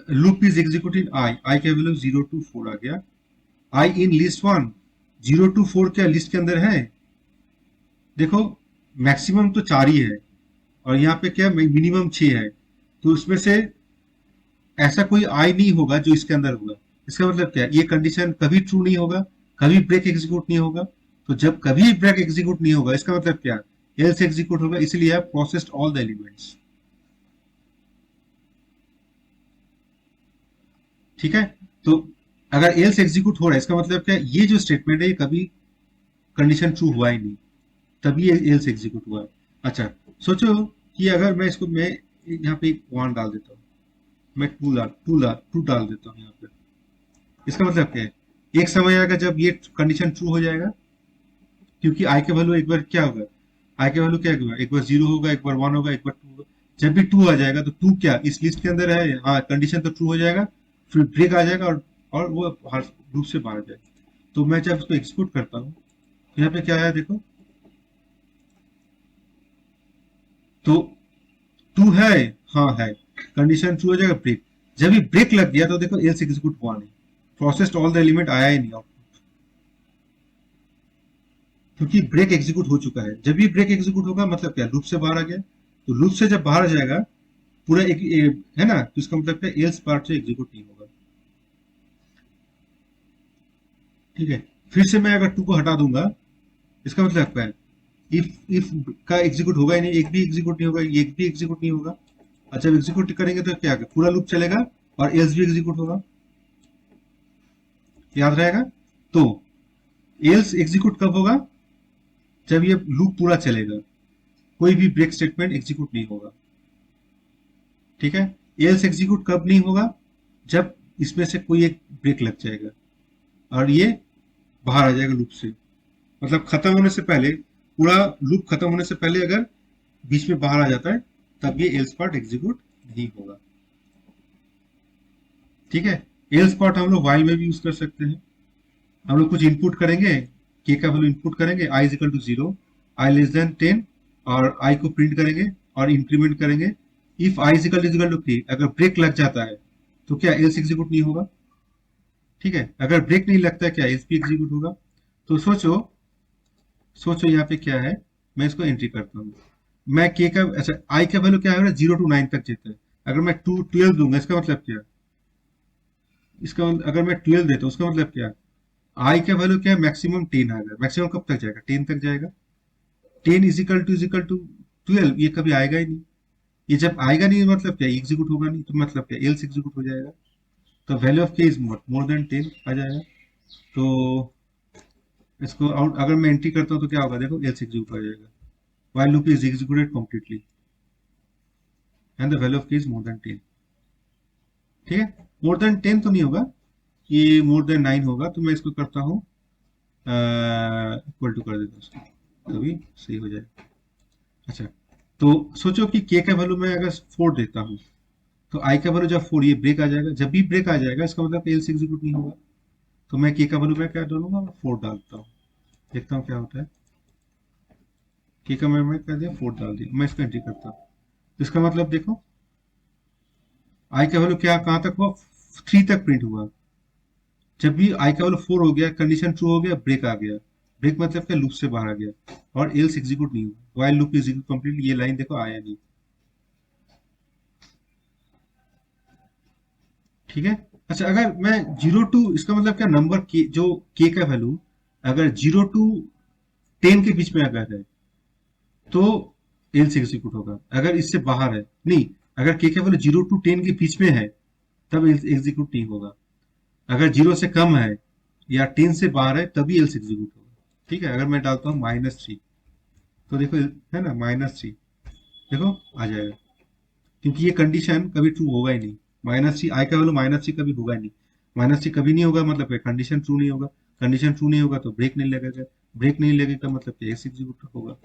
लूप इज एग्जीक्यूटिंग आई का वैल्यू 0 2 4 आ गया। आई इन लिस्ट 1, 0 2 4 क्या लिस्ट के अंदर है? देखो मैक्सिमम तो 4 ही है, और यहाँ पे क्या मिनिमम 6 है, तो उसमें से ऐसा कोई आई नहीं होगा जो इसके अंदर होगा। इसका मतलब क्या है, ये कंडीशन कभी ट्रू नहीं होगा, कभी ब्रेक एग्जीक्यूट नहीं होगा। तो जब कभी ब्रेक एग्जीक्यूट नहीं होगा, इसका मतलब क्या, एल्स एग्जीक्यूट होगा, इसलिए आप प्रोसेस्ड ऑल द एलिमेंट्स। ठीक है, तो अगर एल्स एग्जीक्यूट हो रहा है, इसका मतलब क्या, ये जो स्टेटमेंट है ये कभी कंडीशन ट्रू हुआ ही नहीं, तभी एल्स एग्जीक्यूट हुआ है। अच्छा, सोचो कि अगर मैं इसको मैं यहाँ पे 1 डाल देता हूँ, मैं 2 डाल देता हूँ यहाँ पे, इसका मतलब क्या है, एक समय आएगा जब ये कंडीशन ट्रू हो जाएगा, क्योंकि आई का वैल्यू एक बार क्या होगा, आई का वैल्यू क्या होगा, एक बार 0 होगा, एक बार 1 होगा, एक बार 2 होगा। जब भी 2 आ जाएगा तो 2 क्या इस लिस्ट के अंदर है, हाँ कंडीशन तो ट्रू हो जाएगा, फिर ब्रेक आ जाएगा और वो लूप से बाहर आ जाएगा। तो मैं जब इसको एक्सपोर्ट करता हूँ, यहाँ पे क्या आया देखो, तो 2 है, हाँ है, कंडीशन ट्रू हो जाएगा, ब्रेक। जब भी ब्रेक लग गया तो देखो एल्स एग्जीक्यूट हुआ नहीं, प्रोसेस्ड ऑल द एलिमेंट आया ही नहीं, क्योंकि ब्रेक एग्जीक्यूट हो चुका है। जब भी ब्रेक एग्जीक्यूट होगा मतलब क्या, लूप से बाहर आ गया, तो लूप से जब बाहर आ जाएगा पूरा है ना, तो इसका मतलब क्या, एल्स पार्ट से एग्जीक्यूट नहीं होगा। ठीक है, फिर से मैं अगर 2 को हटा दूंगा, इसका मतलब क्या है, इफ का एग्जीक्यूट होगा ही नहीं, एक भी एग्जीक्यूट नहीं होगा, एक भी एग्जीक्यूट नहीं होगा। अच्छा, जब एग्जीक्यूट करेंगे तो क्या, पूरा लूप चलेगा और एल्स भी एग्जीक्यूट होगा, याद रहेगा। तो एल्स एग्जीक्यूट कब होगा, जब ये लूप पूरा चलेगा, कोई भी ब्रेक स्टेटमेंट एग्जीक्यूट नहीं होगा। ठीक है, एल्स एग्जीक्यूट कब नहीं होगा, जब इसमें से कोई एक ब्रेक लग जाएगा और ये बाहर आ जाएगा लूप से, मतलब खत्म होने से पहले, पूरा लूप खत्म होने से पहले अगर बीच में बाहर आ जाता है, तब ये एल्स पार्ट एग्जीक्यूट नहीं होगा। ठीक है, एल्स पार्ट हम लोग वाइल में भी यूज कर सकते हैं। हम लोग कुछ इनपुट करेंगे, के का वैल्यू इनपुट करेंगे, I is equal to 0, I less than 10, और आई को प्रिंट करेंगे और इंक्रीमेंट करेंगे। If I is equal to K, अगर ब्रेक लग जाता है तो क्या एल्स एग्जीक्यूट नहीं होगा। ठीक है, अगर ब्रेक नहीं लगता है क्या एल्स भी एग्जीक्यूट होगा। तो सोचो, सोचो यहाँ पे क्या है, मैं इसको एंट्री करता हूँ। मैं के का, अच्छा आई का वैल्यू क्या है, 0 to 9 तक देता है। अगर मैं 12 दूंगा इसका मतलब क्या, अगर मैं 12 देता हूँ उसका मतलब क्या, आई का वैल्यू क्या है, मैक्सिमम 10 आएगा। मैक्सिमम कब तक जाएगा, 10 तक जाएगा। 10 इजिकल टू 12, ये कभी आएगा ही नहीं। ये जब आएगा नहीं मतलब क्या, एग्जीक्यूट होगा नहीं, तो मतलब क्या, एल्स एग्जीक्यूट हो जाएगा। तो वैल्यू ऑफ के इज मोर देन 10 आ जाएगा। तो इसको आउट अगर मैं एंट्री करता हूँ तो क्या होगा, देखो एल्स एग्जीक्यूट हो जाएगा। While loop is executed completely and the value of के इज मोर देन 10। ठीक है, मोर देन 10 तो नहीं होगा, ये मोर देन 9 होगा। तो मैं इसको करता हूँ इक्वल टू कर देता हूँ उसको, तभी सही हो जाए। अच्छा, तो सोचो कि के का वैल्यू मैं अगर 4 देता हूँ, तो आई का वैल्यू जब 4, ये ब्रेक आ जाएगा। जब भी ब्रेक आ जाएगा इसका मतलब एल्स एग्जीक्यूट नहीं होगा। तो मैं के का वैल्यू मैं क्या डालूंगा, 4 डालता हूँ, देखता हूँ क्या होता है। के का मैं कर दिया 4 डाल दिया, मैं इसको एंट्री करता हूँ। तो इसका मतलब देखो, आई का वैल्यू क्या कहाँ तक हुआ, 3 तक प्रिंट हुआ। जब भी आई का वैल्यू 4 हो गया, कंडीशन ट्रू हो गया, ब्रेक आ गया। ब्रेक मतलब क्या, लूप से बाहर आ गया और एल्स एग्जीक्यूट नहीं हुआ। व्हाइल लूप एग्जीक्यूट कंप्लीट, ये लाइन देखो आया नहीं। ठीक है। अच्छा, अगर मैं 0 to, इसका मतलब क्या, नंबर के जो के का वैल्यू अगर 0 to 10 के बीच में अगर है तो एल्स एग्जीक्यूट होगा। अगर इससे बाहर है नहीं, अगर के का वैल्यू 0 to 10 के बीच में है तब एल्स एग्जीक्यूट नहीं होगा। अगर 0 से कम है या 10 से बाहर है तभी एल्स एग्जीक्यूट होगा। ठीक है, अगर मैं डालता हूँ -3, तो देखो है ना, -3, देखो आ जाएगा। क्योंकि ये कंडीशन कभी ट्रू होगा ही नहीं। -3, आई का वैल्यू -3 कभी होगा ही नहीं। -3 कभी नहीं होगा मतलब कंडीशन ट्रू नहीं होगा। कंडीशन ट्रू नहीं होगा तो ब्रेक नहीं लगेगा। ब्रेक नहीं लगेगा मतलब कि एल्स एग्जीक्यूट होगा।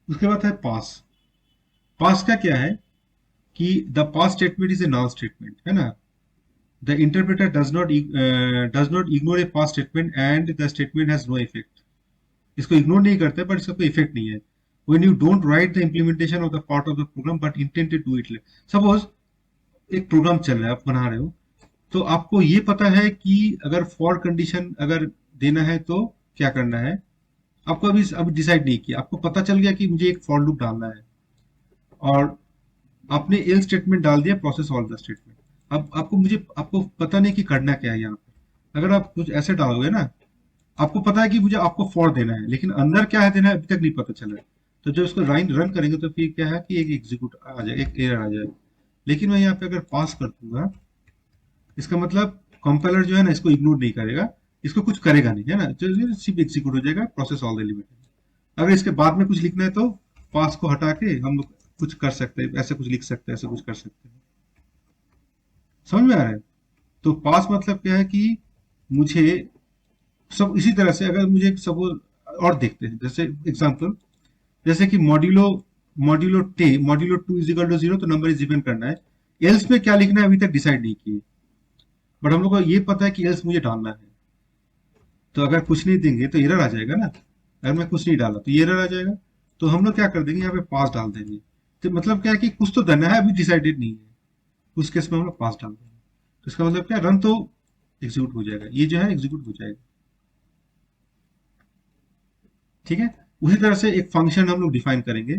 उसके बाद है पास। पास का क्या है कि the pass statement is a non statement, है ना। The interpreter does not ignore a pass statement and the statement has no effect. इसको इग्नोर नहीं करते बट इसका कोई इफेक्ट नहीं है। when you don't write the implementation of the part of the program but intend to do it, suppose एक प्रोग्राम चल रहा है, आप बना रहे हो, तो आपको ये पता है कि अगर फॉर कंडीशन अगर देना है तो क्या करना है। आपको अभी डिसाइड नहीं किया, आपको पता चल गया कि मुझे एक फॉर लूप डालना है और आपने एल स्टेटमेंट डाल दिया, प्रोसेस ऑल द स्टेटमेंट। अब आपको पता नहीं कि करना क्या है यहाँ पे। अगर आप कुछ ऐसे डालोगे ना, आपको पता है कि मुझे आपको फॉर देना है लेकिन अंदर क्या है देना है अभी तक नहीं पता चला है। तो जब इसको लाइन रन करेंगे तो फिर क्या है कि एक एग्जीक्यूट आ जाएगा, एक एरर आ जाएगा। लेकिन मैं यहाँ पे अगर पास कर दूंगा, इसका मतलब कंपाइलर जो है ना इसको इग्नोर नहीं करेगा, इसको कुछ करेगा नहीं, है ना, जो सिर्फ एग्जीक्यूट हो जाएगा, प्रोसेस ऑल द एलिमेंट। अगर इसके बाद में कुछ लिखना है तो पास को हटा के हम लोग कुछ कर सकते हैं, ऐसे कुछ लिख सकते हैं, ऐसे कुछ कर सकते हैं। समझ में आ रहा है। तो पास मतलब क्या है कि मुझे सब इसी तरह से, अगर मुझे सपोज और देखते हैं, जैसे एग्जांपल, जैसे कि मॉड्यूलो 2 = 0, तो नंबर इज इवन करना है। एल्स में क्या लिखना है अभी तक डिसाइड नहीं किए, बट हम लोग को ये पता है कि एल्स मुझे डालना है। तो अगर कुछ नहीं देंगे तो एरर आ जाएगा ना। अगर मैं कुछ नहीं डाला तो ये एरर आ जाएगा। तो हम लोग क्या कर देंगे, यहाँ पे पास डाल देंगे। तो मतलब क्या है कि कुछ तो देना है, अभी डिसाइडेड नहीं है, उस केस में हम लोग पास डाल देंगे। तो इसका मतलब क्या, रन तो एग्जीक्यूट हो जाएगा, ये जो है एग्जीक्यूट हो जाएगा। ठीक है। उसी तरह से एक फंक्शन हम लोग डिफाइन करेंगे,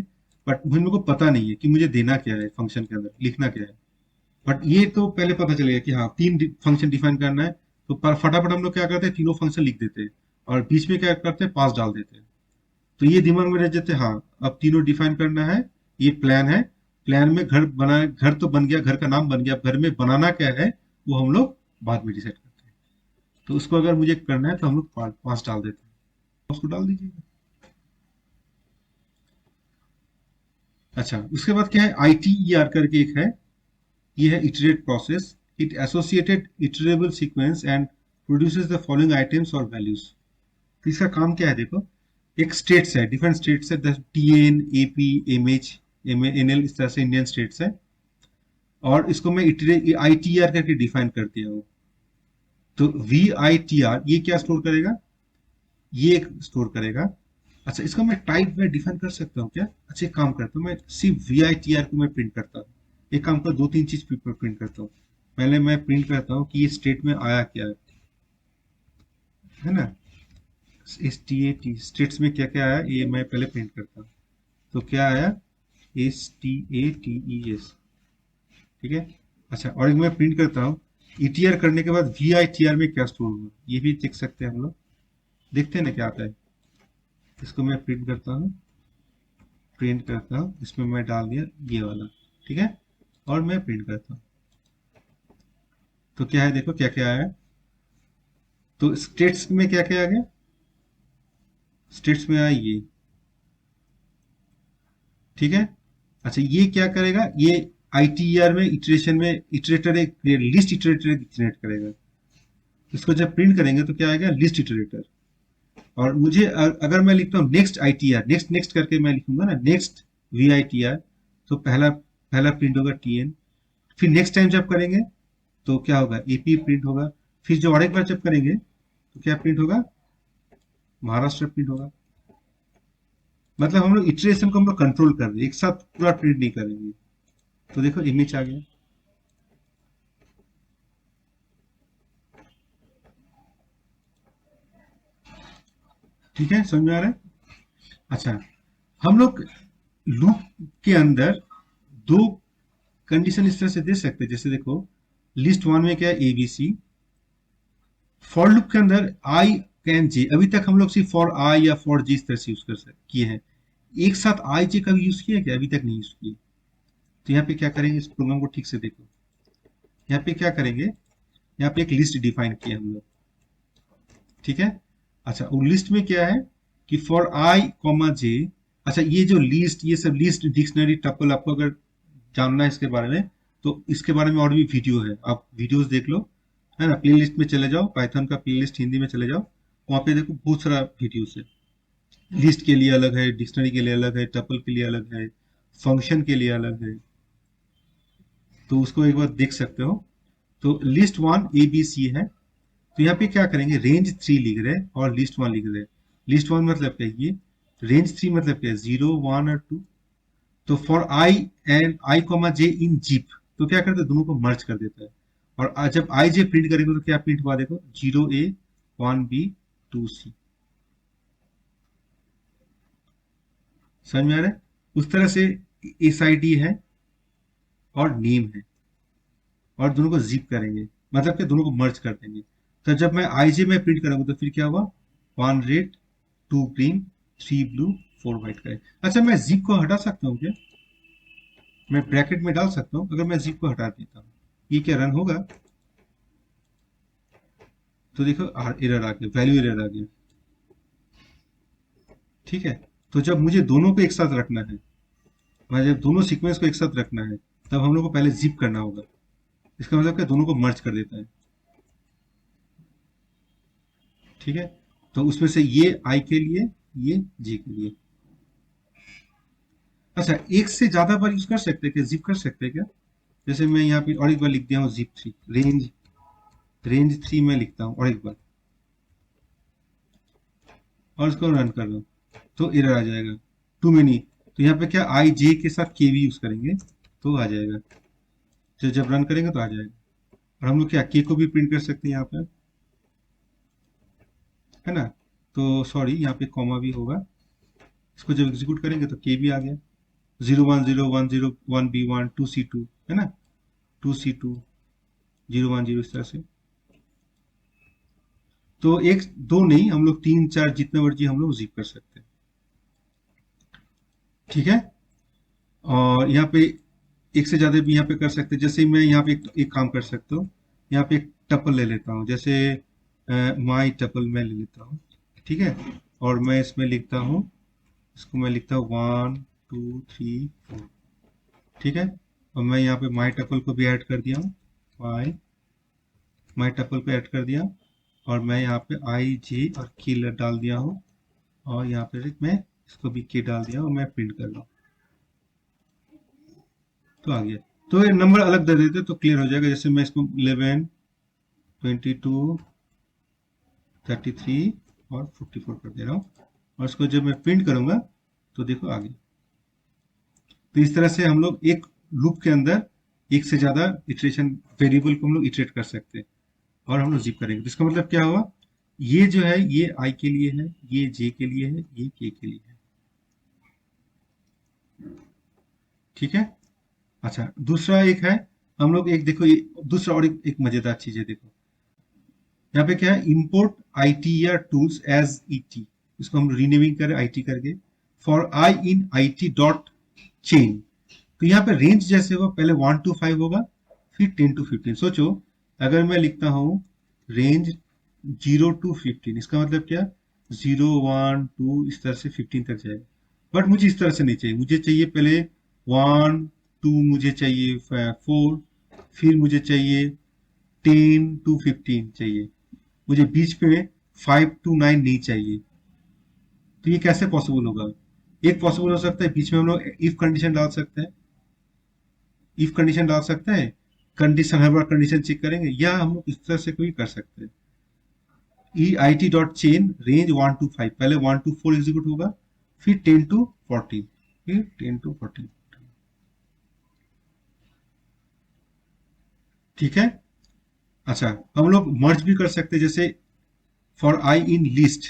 बट मुझे को पता नहीं है कि मुझे देना क्या है, फंक्शन के अंदर लिखना क्या है। बट ये तो पहले पता चलेगा कि हाँ 3 फंक्शन डिफाइन करना है। तो फटाफट हम लोग क्या करते हैं, तीनों फंक्शन लिख देते हैं और बीच में क्या करते हैं, पास डाल देते हैं। तो ये दिमाग में रह जाते हैं, हाँ अब तीनों डिफाइन करना है, ये प्लान है। प्लान में घर तो बन गया, घर का नाम बन गया, घर में बनाना क्या है वो हम लोग बाद में डिसाइड करते हैं। तो उसको अगर मुझे करना है तो हम लोग पास डाल देते हैं, उसको डाल दीजिएगा। अच्छा, उसके बाद क्या है, ITER करके एक है, ये है iterate process. It associated iterable sequence and produces the following items और वैल्यूज। तो इसका काम क्या है, देखो एक स्टेट्स है, डिफरेंट स्टेट्स है, TN, AP, MH, NL, इस तरह से इंडियन स्टेट्स है। और इसको मैं ITR करके डिफाइन कर दिया हूँ। तो VITR ये क्या स्टोर करेगा, ये एक स्टोर करेगा। अच्छा, इसका मैं टाइप में डिफाइन कर सकता हूँ क्या। अच्छा, एक काम करता हूँ, मैं सिर्फ VITR को मैं प्रिंट करता हूँ। एक काम कर, 2-3 चीज प्रिंट करता हूँ। पहले मैं प्रिंट करता हूँ कि ये स्टेट में आया क्या है ना। STAT स्टेट्स में क्या क्या आया ये मैं पहले प्रिंट करता हूँ। तो क्या आया, STATES, ठीक है। अच्छा, और एक मैं प्रिंट करता हूँ ETR करने के बाद VITR में क्या स्टोर हुआ, ये भी देख सकते हैं हम लोग। देखते हैं ना क्या आता है। इसको मैं प्रिंट करता हूँ, इसमें मैं डाल दिया ये वाला, ठीक है। और मैं प्रिंट करता हूँ, तो क्या है देखो क्या क्या आया। तो स्टेट्स में क्या क्या आ गया, स्टेट्स में आया ये, ठीक है। अच्छा, ये क्या करेगा, ये ITR में इटरेशन में इटरेटर एक लिस्ट इटरेटर जनरेट करेगा। इसको जब प्रिंट करेंगे तो क्या आएगा, लिस्ट इटरेटर। और मुझे अगर मैं लिखता हूँ नेक्स्ट ITR, नेक्स्ट नेक्स्ट करके मैं लिखूंगा ना, नेक्स्ट VITR, तो पहला पहला प्रिंट होगा TN। फिर नेक्स्ट टाइम जब करेंगे तो क्या होगा, AP प्रिंट होगा। फिर जो और एक बार जब करेंगे तो क्या प्रिंट होगा, महाराष्ट्र प्रिंट होगा। मतलब हम लोग इटरेशन को हम लोग कंट्रोल कर रहे हैं, एक साथ पूरा प्रिंट नहीं करेंगे। तो देखो इमेज आ गया, ठीक है, समझ में आ रहा है। अच्छा, हम लोग लूप के अंदर दो कंडीशन इस तरह से दे सकते हैं, जैसे देखो लिस्ट वन में क्या है, ABC। फॉर लूप के अंदर आई कैन जे, अभी तक हम लोग सिर्फ फॉर आई या फॉर जे इस तरह से यूज कर सकते किए हैं। एक साथ आई जे कभी यूज किया क्या, अभी तक नहीं यूज किए। तो यहाँ पे क्या करेंगे, इस प्रोग्राम को ठीक से देखो। यहाँ पे क्या करेंगे, यहाँ पे एक लिस्ट डिफाइन किया हम लोग, ठीक है। अच्छा, वो लिस्ट में क्या है कि फॉर आई कॉमा जे। अच्छा, ये जो लिस्ट, ये सब लिस्ट डिक्शनरी टपल, आपको अगर जानना है इसके बारे में तो इसके बारे में और भी वीडियो है, आप वीडियोस देख लो, है ना। प्ले लिस्ट में चले जाओ, पाइथन का प्ले लिस्ट हिंदी में चले जाओ, वहां पे देखो बहुत सारा वीडियोस है। लिस्ट के लिए अलग है, डिक्शनरी के लिए अलग है, टपल के लिए अलग है, फंक्शन के लिए अलग है। तो उसको एक बार देख सकते हो। तो लिस्ट वन ABC है, तो यहाँ पे क्या करेंगे, रेंज 3 लिख रहे हैं और लिस्ट वन लिख रहे हैं। लिस्ट वन मतलब क्या है ये, रेंज 3 मतलब क्या है, 0 1 और 2। तो for I and I comma J in jeep, तो क्या करता है, दोनों को मर्ज कर देता है। और जब आई जे प्रिंट करेंगे तो क्या प्रिंट हुआ देखो, 0A 1B 2C। समझ में आ रहा है। उस तरह से SID है और नेम है, और दोनों को जिप करेंगे, मतलब कि दोनों को मर्ज कर देंगे। तो जब मैं IJ में प्रिंट करूंगा तो फिर क्या हुआ, 1 रेड 2 ग्रीन 3 ब्लू 4 व्हाइट करें। अच्छा, मैं जिप को हटा सकता हूँ क्या, मैं ब्रैकेट में डाल सकता हूँ, अगर मैं जिप को हटा देता हूँ ये क्या रन होगा। तो देखो एरर आ गया, वैल्यू एरर आ गया, ठीक है। तो जब मुझे दोनों को एक साथ रखना है, मैं जब दोनों सीक्वेंस को एक साथ रखना है, तब हम लोग को पहले जिप करना होगा। इसका मतलब क्या, दोनों को मर्ज कर देता है, ठीक है। तो उसमें से ये आई के लिए, ये जी के लिए। अच्छा, एक से ज्यादा बार यूज कर सकते हैं क्या, जिप कर सकते हैं क्या। जैसे मैं यहाँ पे और एक बार लिख दिया हूँ जिप 3, रेंज 3 में लिखता हूँ और एक बार, और इसको रन कर दो तो एरर आ जाएगा, टू मेनी। तो यहाँ पे क्या, IJ के साथ के भी यूज करेंगे तो आ जाएगा, तो जब रन करेंगे तो आ जाएगा। और हम लोग क्या के को भी प्रिंट कर सकते हैं यहाँ पे, है ना। तो सॉरी, यहाँ पे कॉमा भी होगा, इसको जब एग्जीक्यूट करेंगे तो के भी आ गया, 0 1 0 1 0 1B1 2C2, है ना, 2C2 0 1 0, इस तरह से। तो एक दो नहीं, हम लोग तीन चार जितने मर्जी हम लोग जिप कर सकते हैं, ठीक है। और यहाँ पे एक से ज्यादा भी यहाँ पे कर सकते हैं। जैसे मैं यहाँ पे एक काम कर सकता हूँ, यहाँ पे एक टपल ले लेता हूँ, जैसे माई टपल मैं ले लेता हूँ, ठीक है। और मैं इसमें लिखता हूँ, इसको मैं लिखता हूँ 1 2 3 4, ठीक है। और मैं यहाँ पे माई टपल को भी ऐड कर दिया हूँ, माई माई टपल को ऐड कर दिया, और मैं यहाँ पे IJ और की डाल दिया हूँ, और यहाँ पे मैं इसको भी के डाल दिया और मैं प्रिंट कर रहा हूँ, तो आ गया। तो ये नंबर अलग दे देते तो क्लियर हो जाएगा। जैसे मैं इसको 11 22 33 और 44 कर दे रहा हूँ, और इसको जब मैं प्रिंट करूंगा तो देखो आ गया। तो इस तरह से हम लोग एक लूप के अंदर एक से ज्यादा इटरेशन वेरिएबल को हम लोग इटरेट कर सकते हैं और हम लोग जिप करेंगे। तो इसका मतलब क्या हुआ, ये जो है ये आई के लिए है, ये जे के लिए है, ये के लिए है। ठीक है। अच्छा, दूसरा एक है, हम लोग एक देखो, ये दूसरा और एक मजेदार चीज है, देखो यहाँ पे क्या है, import itertools as it, इसको हम रीनेमिंग करें आईटी करके, for i in it dot chain. तो यहाँ पे रेंज जैसे होगा, पहले 1 to 5 होगा, फिर 10 to 15। सोचो अगर मैं लिखता हूं रेंज 0 to 15, इसका मतलब क्या, 0 1 2 इस तरह से 15 तक जाएगा। बट मुझे इस तरह से नहीं चाहिए, मुझे चाहिए पहले 1 2, मुझे चाहिए 4, फिर मुझे चाहिए 10 to 15 चाहिए, मुझे बीच में 5 to 9 नहीं चाहिए। तो ये कैसे पॉसिबल होगा, एक पॉसिबल हो सकता है, बीच में हम लोग इफ कंडीशन डाल सकते हैं, इफ कंडीशन डाल सकते हैं, कंडीशन हर बार कंडीशन चेक करेंगे, या हम लोग इस तरह से कोई कर सकते हैं, E I T dot chain range 1 to 5, पहले 1 to 4 एग्जीक्यूट होगा, फिर 10 to 14, फिर 10 to 14। ठीक है। अच्छा, हम लोग मर्ज भी कर सकते हैं, जैसे फॉर आई इन लिस्ट,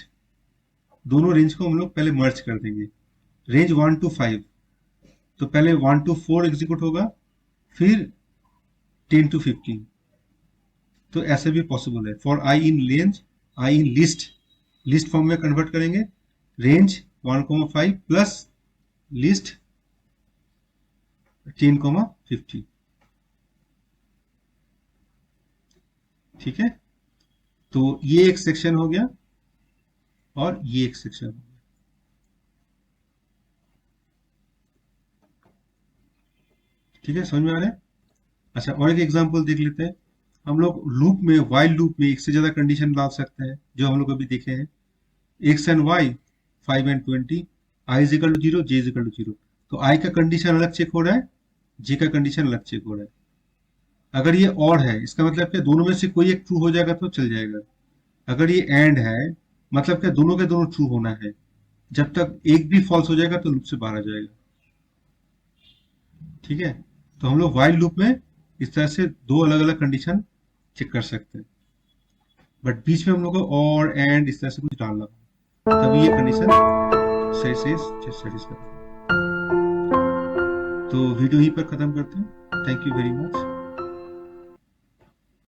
दोनों रेंज को हम लोग पहले मर्ज कर देंगे, रेंज 1 to 5, तो पहले 1 to 4 एग्जीक्यूट होगा, फिर 10 to 15। तो ऐसे भी पॉसिबल है, for i in range, I in list, list form में कन्वर्ट करेंगे, रेंज 1,5 प्लस लिस्ट 10,50। ठीक है। तो ये एक सेक्शन हो गया और ये एक सेक्शन हो गया। ठीक है, समझ में आ रहा है। अच्छा, और एक एग्जांपल देख लेते हैं, हम लोग लूप में, वाइल लूप में एक से ज्यादा कंडीशन डाल सकते हैं, जो हम लोग अभी देखे हैं, x and y 5 and 20, i is equal to 0, j is equal to 0। तो आई का कंडीशन अलग चेक हो रहा है, जे का कंडीशन अलग चेक हो रहा है। अगर ये और है, इसका मतलब क्या, दोनों में से कोई एक ट्रू हो जाएगा तो चल जाएगा। अगर ये एंड है, मतलब क्या, दोनों के दोनों ट्रू होना है, जब तक एक भी फॉल्स हो जाएगा तो लूप से बाहर आ जाएगा। ठीक है। तो हम लोग वाइल लूप में इस तरह से दो अलग अलग कंडीशन चेक कर सकते हैं, बट बीच में हम लोग को और एंड इस तरह से कुछ डालना होगा, तभी ये कंडीशन सही से सेटिस्फाई। तो वीडियो यहीं पर खत्म करते हैं। Thank you very much.